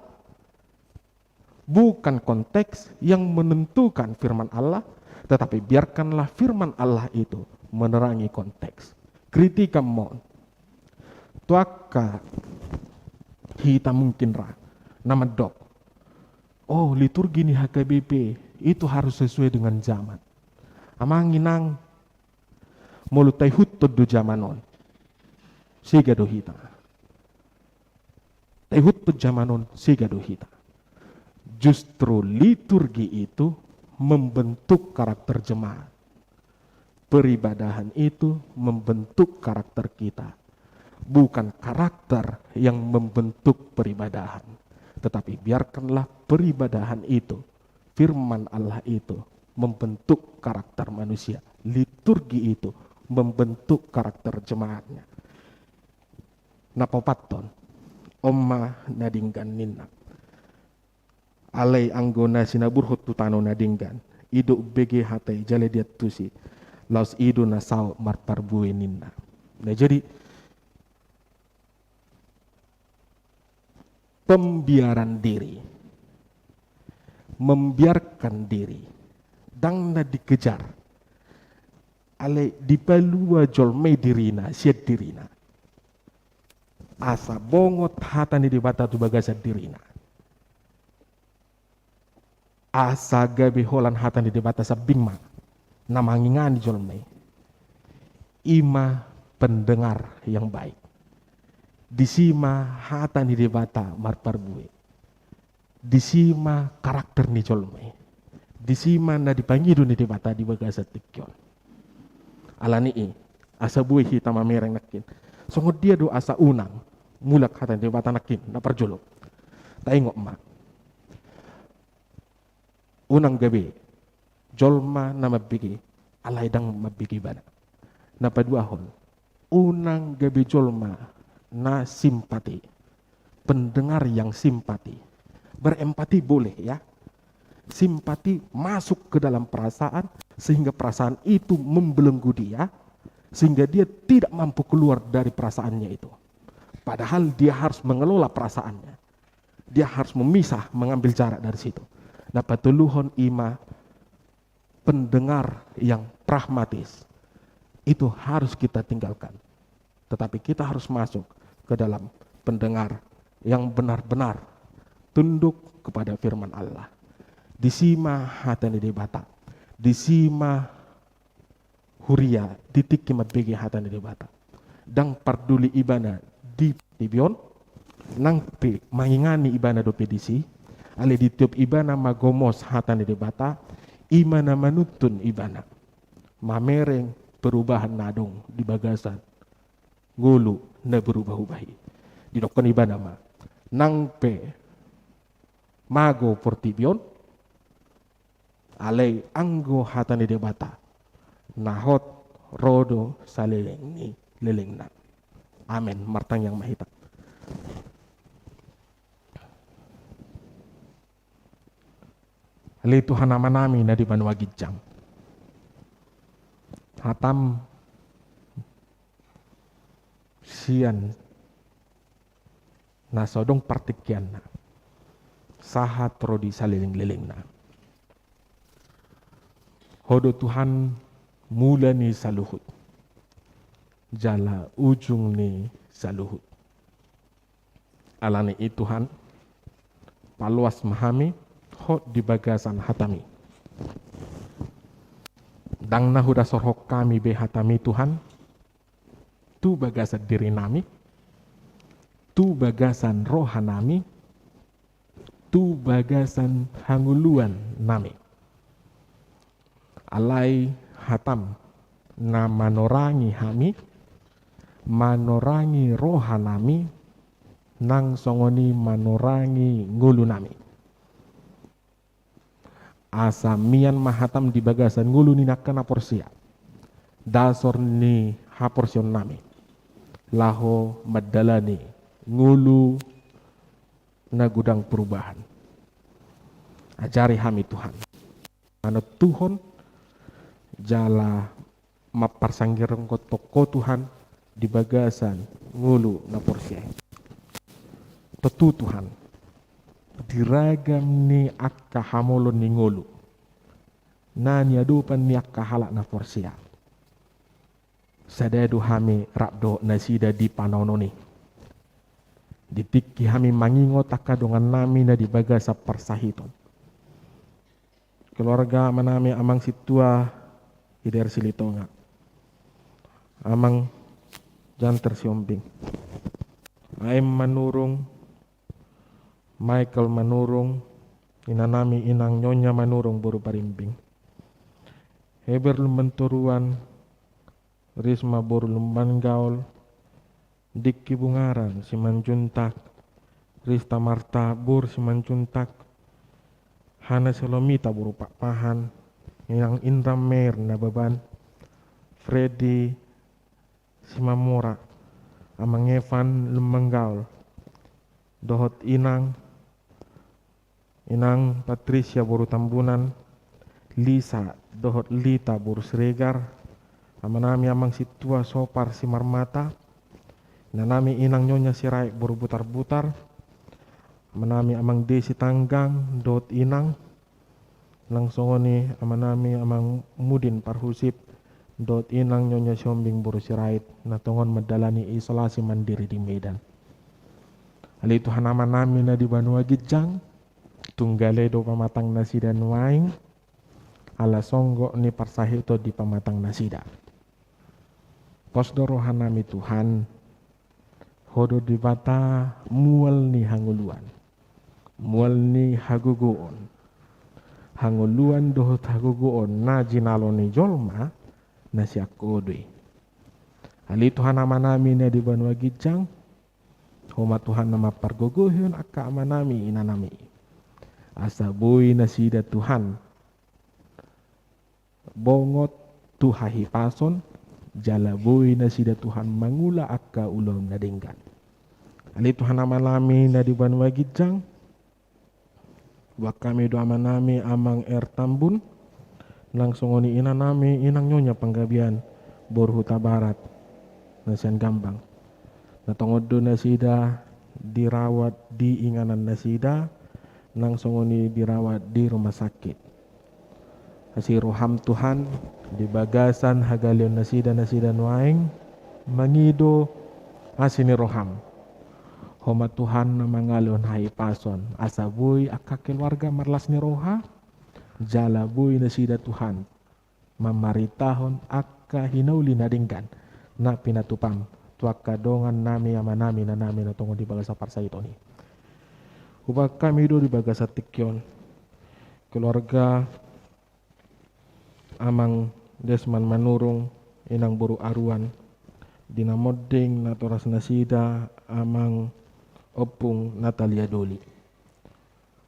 Bukan konteks yang menentukan firman Allah. Tetapi biarkanlah firman Allah itu menerangi konteks. Kritika mon. Tuaka kita mungkin nama dok. Oh liturgi nih HKBP itu harus sesuai dengan zaman. Amanginang mulutai hutod do zamanon. Siga do hita. Tai hutod zamanon siga do hita. Justru liturgi itu membentuk karakter jemaat. Peribadahan itu membentuk karakter kita. Bukan karakter yang membentuk peribadahan. Tetapi biarkanlah peribadahan itu, firman Allah itu membentuk karakter manusia. Liturgi itu membentuk karakter jemaatnya. Napopaton, Oma nadinggan ninna. Alay anggona sinaburhut tutano nadinggan. Ido bege hatai jale diat tusi. Laus ido nasao marparbue ninna. Nah jadi pembiaran diri. Membiarkan diri. Dang na dikejar. Ale dipalua jolme dirina, siat dirina. Asa bongot hatani di bata tu bagasa dirina. Asa gabi holan hatani di bata sabingma. Namangingan jolme. Ima pendengar yang baik. Disima hatani di bata marparbue. Disima karakter ni jolme. Disima na dipangidu ni di bata di bagasa tikyon. Alani asa buih hitam mereng nakin. Songod dia do asa unang mulak hatan di bata nakin na parjolok. Taingok ma. Unang gabi jolma na mabigi alay dang mabigi bana. Na paduahon unang gabi jolma na simpati. Pendengar yang simpati. Berempati boleh ya. Simpati masuk ke dalam perasaan sehingga perasaan itu membelenggu dia sehingga dia tidak mampu keluar dari perasaannya itu. Padahal dia harus mengelola perasaannya. Dia harus memisah, mengambil jarak dari situ. Nah, patuluhon ima pendengar yang pragmatis itu harus kita tinggalkan. Tetapi kita harus masuk ke dalam pendengar yang benar-benar tunduk kepada firman Allah. Disima hatani di bata. Disima huria ditiki mabegi hatani di bata. Dang parduli ibana di tibion. Nang pe mangingani ibana do pedisi. Ale di tiup ibana magomos hatani di bata. Imana manutun ibana. Mamereng perubahan nadong di bagasan. Gulu na berubah-ubahi. Di dokon ibana ma. Nang pe mago portibion. Alay anggo hatani de bata. Nahot rodo saleleng ni leleng na. Amen. Martang yang mahita. Ali Tuhan nama nami na di Banua Gijang. Hatam sian na sodong partikian na saha trodi saliling-liling na. Hodo Tuhan mula ni saluhut, jala ujung ni saluhut. Alani i Tuhan paluas mahami hot di bagasan hatami. Dang na huda sorhok kami be hatami Tuhan, tu bagasan diri nami, tu bagasan rohanami, tu bagasan hanguluan nami. Alai hatam na manorangi hami, manorangi rohanami, nang songoni manorangi ngulu nami. Asa mian mahatam di bagasan ngulu ni nakana porsia. Dasor ni haporsion nami. Laho madalani ngulu na gudang perubahan. Ajari hami Tuhan. Ano Tuhon jala maparsanggiran ko toko Tuhan di bagasan ngulu na porsia. Tetu Tuhan. Diragam ni akka hamolon ni ngulu. Na niadupan ni akka halak na porsia. Sadedu hami rabdo nasida di panononi. Ditiki hami mangingot akka dongan nami na di bagasa persahiton. Keluarga manami amang situa hider silitonga. Amang janter siombing. Aim manurung Michael manurung, inanami inang nyonya manurung buru parimbing. Heber lumbenturuan, Risma buru lumban gaul, Dikki bungaran si manjuntak, Rista Marta bur si manjuntak, Hana Selomita buru pak pahan, inang Indra Mer na beban, Freddy si mamura, amang Evan lumban gaul, dohot inang Patricia buru tambunan, Lisa dohot Lita buru Sregar, amanami amang situa sopar si marmata, nanami inang nyonya sirai buru butar-butar, amanami amang desi tanggang dohot inang, langsungoni amanami amang mudin parhusip, dohot inang nyonya siombing buru sirait, natongon medalani isolasi mandiri di Medan. Ali Tuhan nama nami na di Banua Gijang, tunggale do pamatang nasida nuaing, ala songgo ni parsahito di pamatang nasida. Posdo rohanami Tuhan, hodo di bata mual ni hanguluan, mual ni haguguon. Hanguluan dohot haguguon na jinalo ni jolma na siakodwe. Ali Tuhan nama nami na di Banua Gijang, homa Tuhan nama pargogohyon akka amanami inanami. Asa boy nasida Tuhan. Bongot tuhahi pason, jala boy nasida Tuhan mangula akka ulom nadenggan. Ali Tuhan nama nami na di Banua Gijang. Wakami do amanami amang tambun. Langsung oni inanami inang nyonya panggabian borhuta barat. Nasian gambang. Natongod do nasida dirawat di inganan nasida, langsung oni dirawat di rumah sakit. Kasih roham Tuhan di bagasan hagalion nasida nuaing mangido asini roham. Homa Tuhan na mangalon hai pason asabuy akka keluarga marlas ni roha jala buy nasida Tuhan mamaritahon akka hinauli nadinggan na pinatupam tuak kadongan nami amanami na nami na tungo di bagasa parsa ito ni. Hubag kami do di bagasa tikyon keluarga amang Desman manurung inang buru aruan dinamoding na toras nasida amang opung Natalia Doli.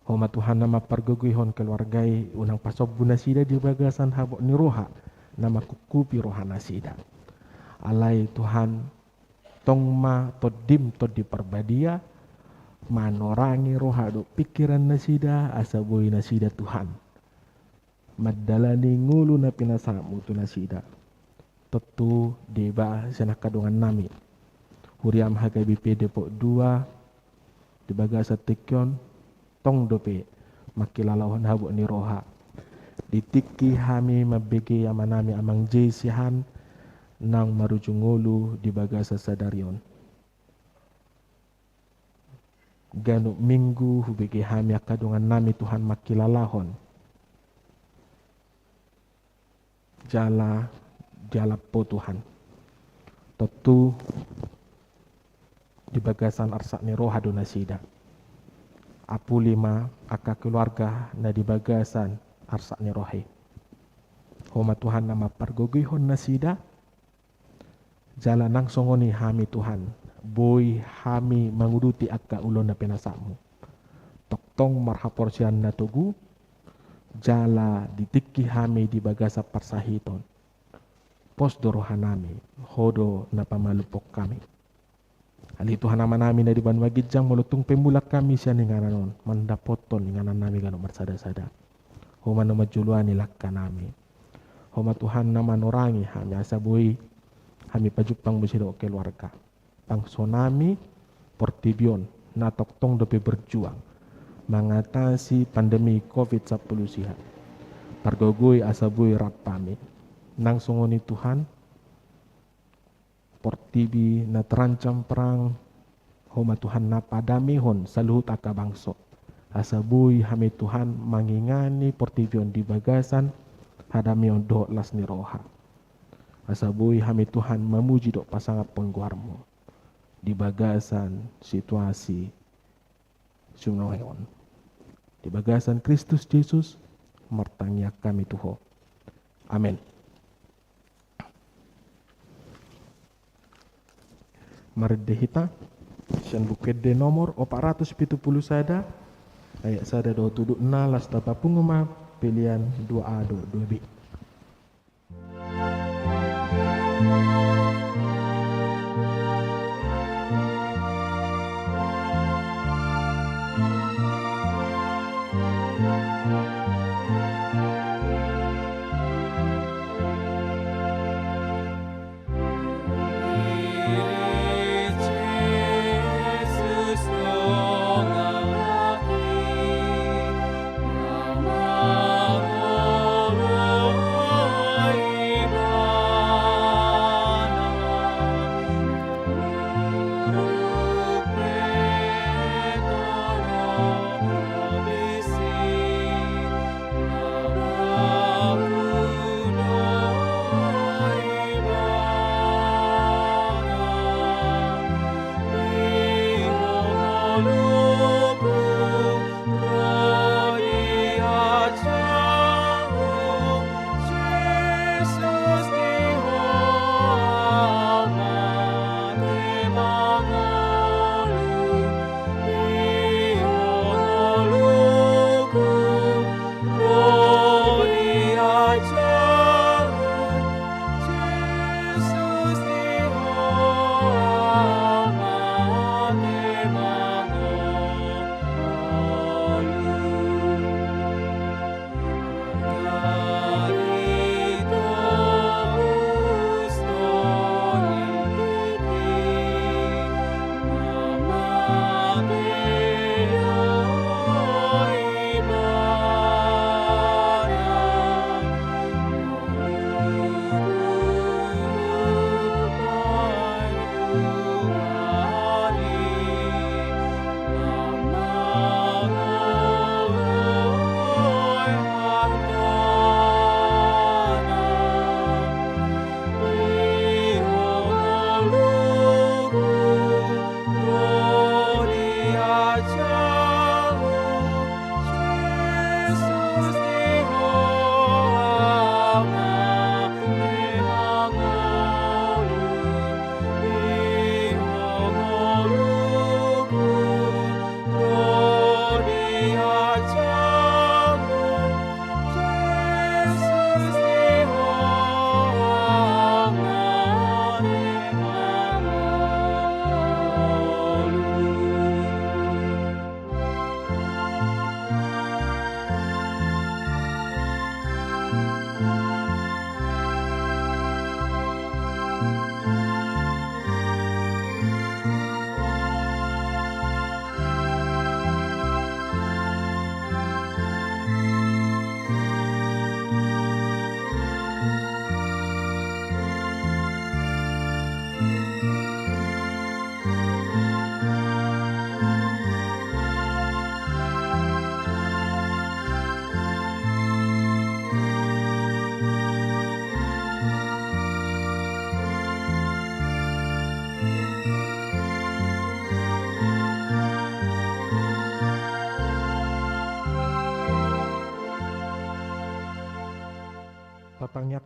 Homa Tuhan nama pargugihon keluargai unang pasob nasida di bagasan habok ni roha nama kukupi roha nasida. Alai Tuhan tongma todim todi perbadia manorangi roha do pikiran nasida asaboy nasida Tuhan madalani ngulu na pinasamu tu nasida. Tetu deba sana kadungan nami. Huriam hagai BP Depok 2 di bagasa tekyon tong dope makilalawan habu ni roha. Ditiki hami mabege amanami amang jesihan nang marujungulu di bagasa sadarion. Ganu minggu hubege hami akadungan nami Tuhan makilalahon. Jala po Tuhan. Tentu di bagasan arsak ni roha donasida. Apu 5 aka keluarga na di bagasan arsak ni rohe. Homa Tuhan nama pargogihon nasida. Jala nang songoni hami Tuhan. Boy hami manguduti akka ulon na penasamu. Toktong marhaporsian na tugu. Jala ditiki hami di bagasa parsahiton. Pos dorohanami, hodo na pamalupok kami. Ali Tuhan nama nami na di banwagidjang mulutung pemulak kami siya ningananon, mandapoton ninganan nami gano marsada-sada. Homa na majuluan nilakka nami. Homa Tuhan nama norangi hami asabuhi, hami pajupang musido keluarga. Pangsonami, portibion, na toktong dope berjuang, mengatasi pandemi COVID-19 siha. Pargogoy asabuhi rapami. Nang sungoni Tuhan, portibi na terancam perang, homa Tuhan na padamihon saluhut aka bangso. Asabuy hami Tuhan mangingani portibion di bagasan, hadamion do las ni roha. Asabuy hami Tuhan memuji do pasangat pengguarmo. Di bagasan situasi sunoeon. Di bagasan Kristus Yesus, martangnya kami Tuhan. Amin. Mardehita sian bukede nomor 470 sada ayat sada do tuduk na las tapapunguma pilihan 2A do 2B. Nama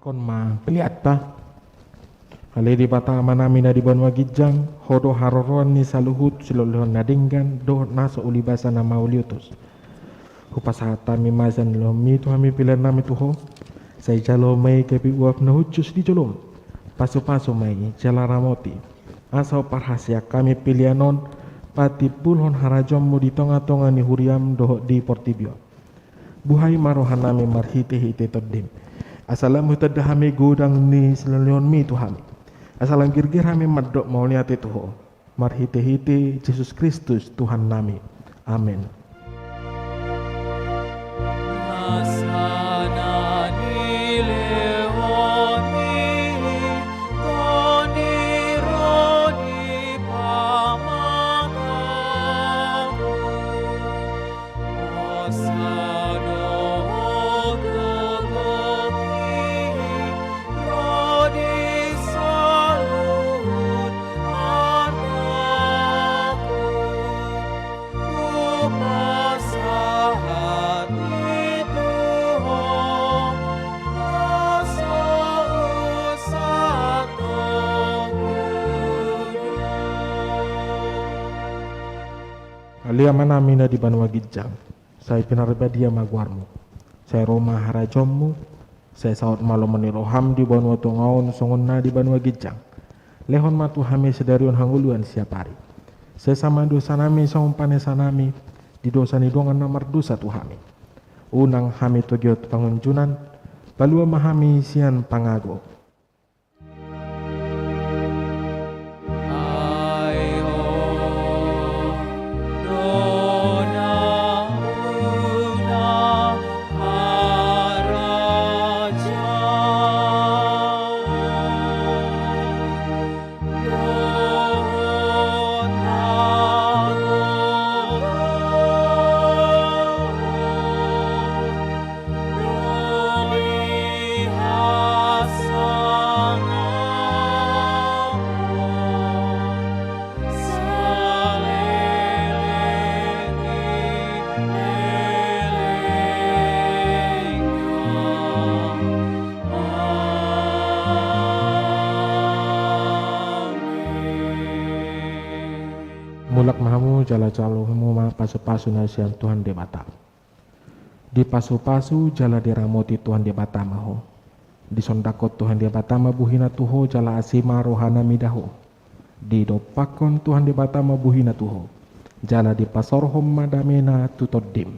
kon ma peliat pa. Ale di bata manami na di banwa gijang hodo haroroan ni saluhut silolehon nadinggan do naso ulibasa na mauliutus. Hupasata mi mazan lomi tu hami pilan nami tuho. Saya jalo mai kepi uap na hucus di jolom. Paso-paso mai jala ramoti. Asau parhasia kami pilianon pati pulhon harajommu di tonga-tonga ni huriam dohok di portibio. Buhai marohan nami marhite-hite toddim. Asalam hutadda hami gudang ni selelion mi tuhami. Asalam girgir hami madok mauliate tuho. Marhite-hite Yesus Kristus Tuhan nami. Amin. Alia mana mina di banwa gijang. Saya pinarbadia magwarmu. Saya Roma harajommu. Saya saut malu meniroham di banwa tungaun songonna di banwa gijang. Lehon matu hame sedarion hanguluan siapari. Saya sama dosa nami saumpane sanami di dosa ni dongan namar dosa tuhami. Unang hami togiot pangunjunan. Balua mahami sian pangago. Mulak mahamu jala jalohmu ma pasu-pasu nasian Tuhan debata. Di pasu-pasu jala diramoti Tuhan debata maho. Di sondakot Tuhan debata mabuhina tuho jala asima rohana midaho. Di dopakon Tuhan debata mabuhina tuho. Jala di pasorhom madamena tutodim.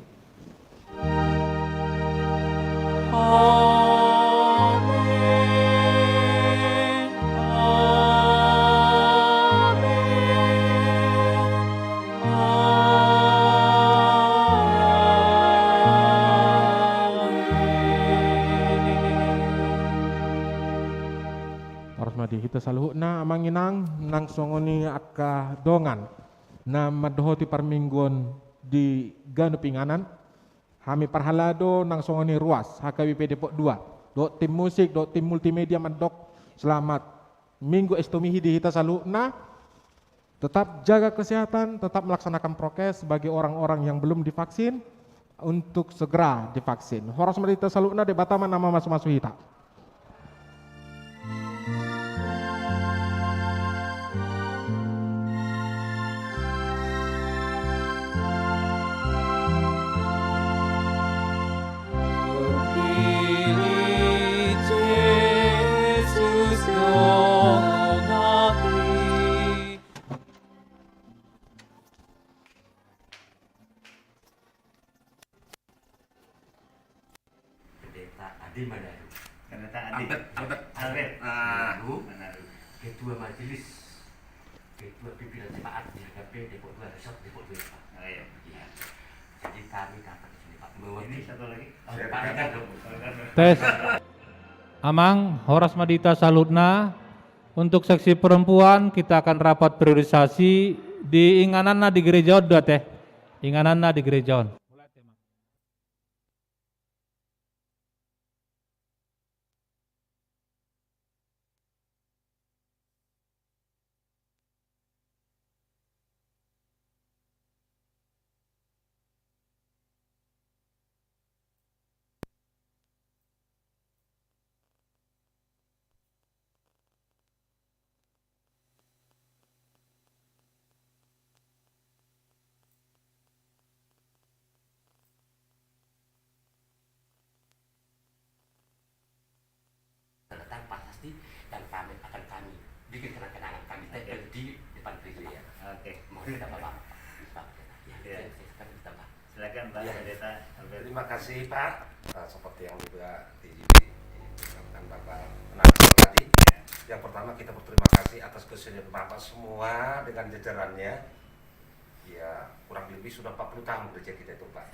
Kita saluhuk na amanginang nang songoni akka dongan na madhoti parminggon di ganu pinganan hami parhalado nang songoni ruas HKBP Depok 2 do tim musik do tim multimedia mandok selamat minggu estomihi di kita saluhuk na tetap jaga kesehatan, tetap melaksanakan prokes bagi orang-orang yang belum divaksin untuk segera divaksin. Horas medita saluhuk na de bataman nama masuk-masuk hita. Adi Manado. Pendeta Adi. Albert. Manado. Ketua Majelis, Ketua Pimpinan Jemaat di HKP Depok 2 Resort Depok 2 Pak. Ayo. Ya. Jadi kami dapat di sini Pak. Ini satu lagi. Pak Ricardo. Tes. Amang, Horas Madita Salutna. Untuk seksi perempuan kita akan rapat priorisasi di Ingananna di gereja Oda teh. Ingananna di gereja. dan pamit akan kami bikin kenang-kenangan kami tempel di depan gereja. Oke. Mohon kita Bapak. Ya. Silakan Pak Ya. Pendeta Albert. Terima kasih Pak. Seperti yang juga disampaikan Bapak Penasihat tadi. Yang pertama kita berterima kasih atas kesediaan Bapak semua dengan jajarannya. Ya kurang lebih sudah 40 tahun gereja kita itu Pak.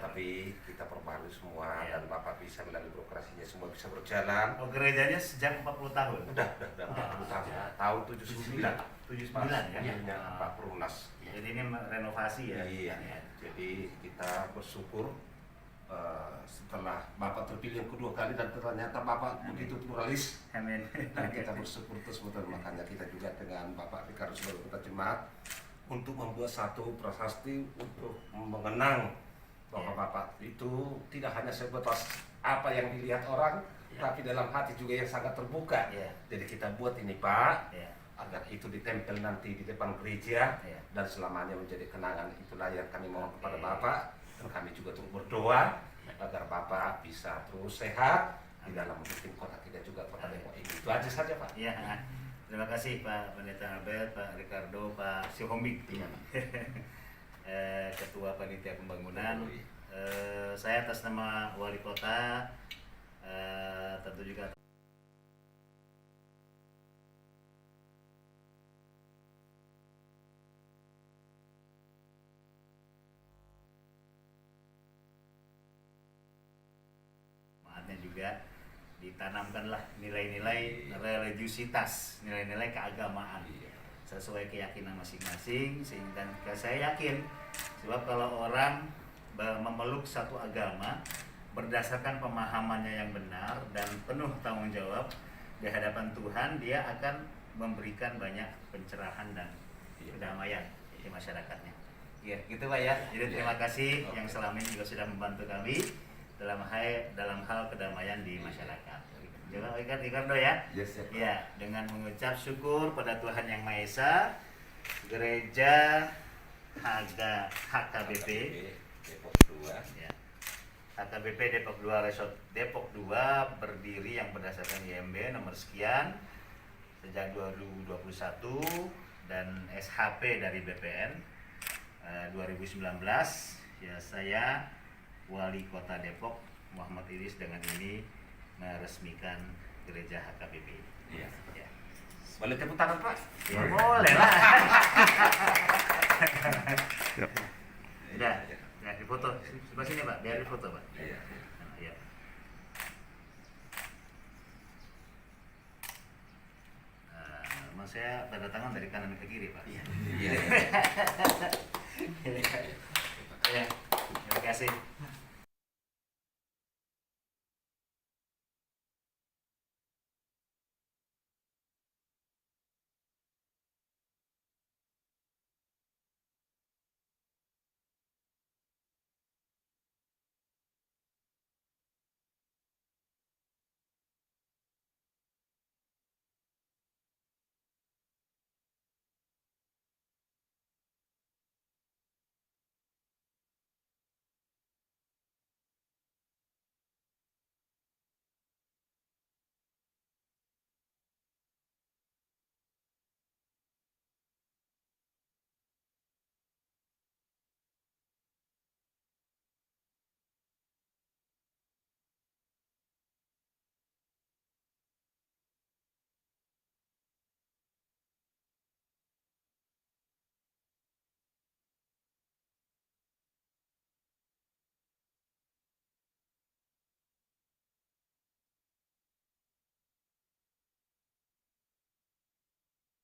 Tapi kita perbarui semua dan Bapak bisa melalui birokrasinya semua bisa berjalan. Oh, gerejanya sejak 40 tahun. Udah 40 tahun. Tahun 79. 79 ya. Akhirnya Pak Perumnas. Jadi ini renovasi ya. Iya. Jadi kita bersyukur setelah Bapak terpilih yang kedua kali dan ternyata Bapak begitu pluralis. Amin. Dan kita bersyukur terus betul, makanya kita juga dengan Bapak Ricardo sebagai ketua jemaat untuk membuat satu prasasti untuk mengenang bahwa Bapak itu tidak hanya sebatas apa yang dilihat orang, tapi dalam hati juga yang sangat terbuka. Jadi kita buat ini Pak, agar itu ditempel nanti di depan gereja dan selamanya menjadi kenangan. Itulah yang kami mohon kepada Bapak, dan kami juga terus berdoa agar Bapak bisa terus sehat di dalam memimpin kota kita juga, kota Depok ini. Itu aja saja Pak. Ya. Terima kasih Pak Pendeta Albert, Pak Ricardo, Pak Sihombing, Ketua Panitia Pembangunan. Saya atas nama Wali Kota tentu juga juga ditanamkanlah nilai-nilai religiusitas, nilai-nilai keagamaan sesuai keyakinan masing-masing, sehingga saya yakin sebab kalau orang memeluk satu agama berdasarkan pemahamannya yang benar dan penuh tanggung jawab di hadapan Tuhan, dia akan memberikan banyak pencerahan dan kedamaian di masyarakatnya. Ya, gitu Pak ya. Jadi terima kasih yang selama ini juga sudah membantu kami dalam hal kedamaian di masyarakat. Coba Ricardo ya. Ya, dengan mengucap syukur pada Tuhan Yang Maha Esa, Gereja HKBP Depok 2. ya. HKBP Depok 2 Resort Depok 2 berdiri yang berdasarkan IMB nomor sekian sejak 2021 dan SHP dari BPN 2019. Ya, saya Wali Kota Depok Muhammad Idris dengan ini meresmikan Gereja HKBP. Iya. Ya. Boleh tepuk tangan Pak? Ya, boleh lah. Udah, ya difoto. Sebelah sini Pak, biar difoto Pak. Iya. Ya. Mau saya tanda tangan dari kanan ke kiri Pak. Iya. Ya, terima kasih.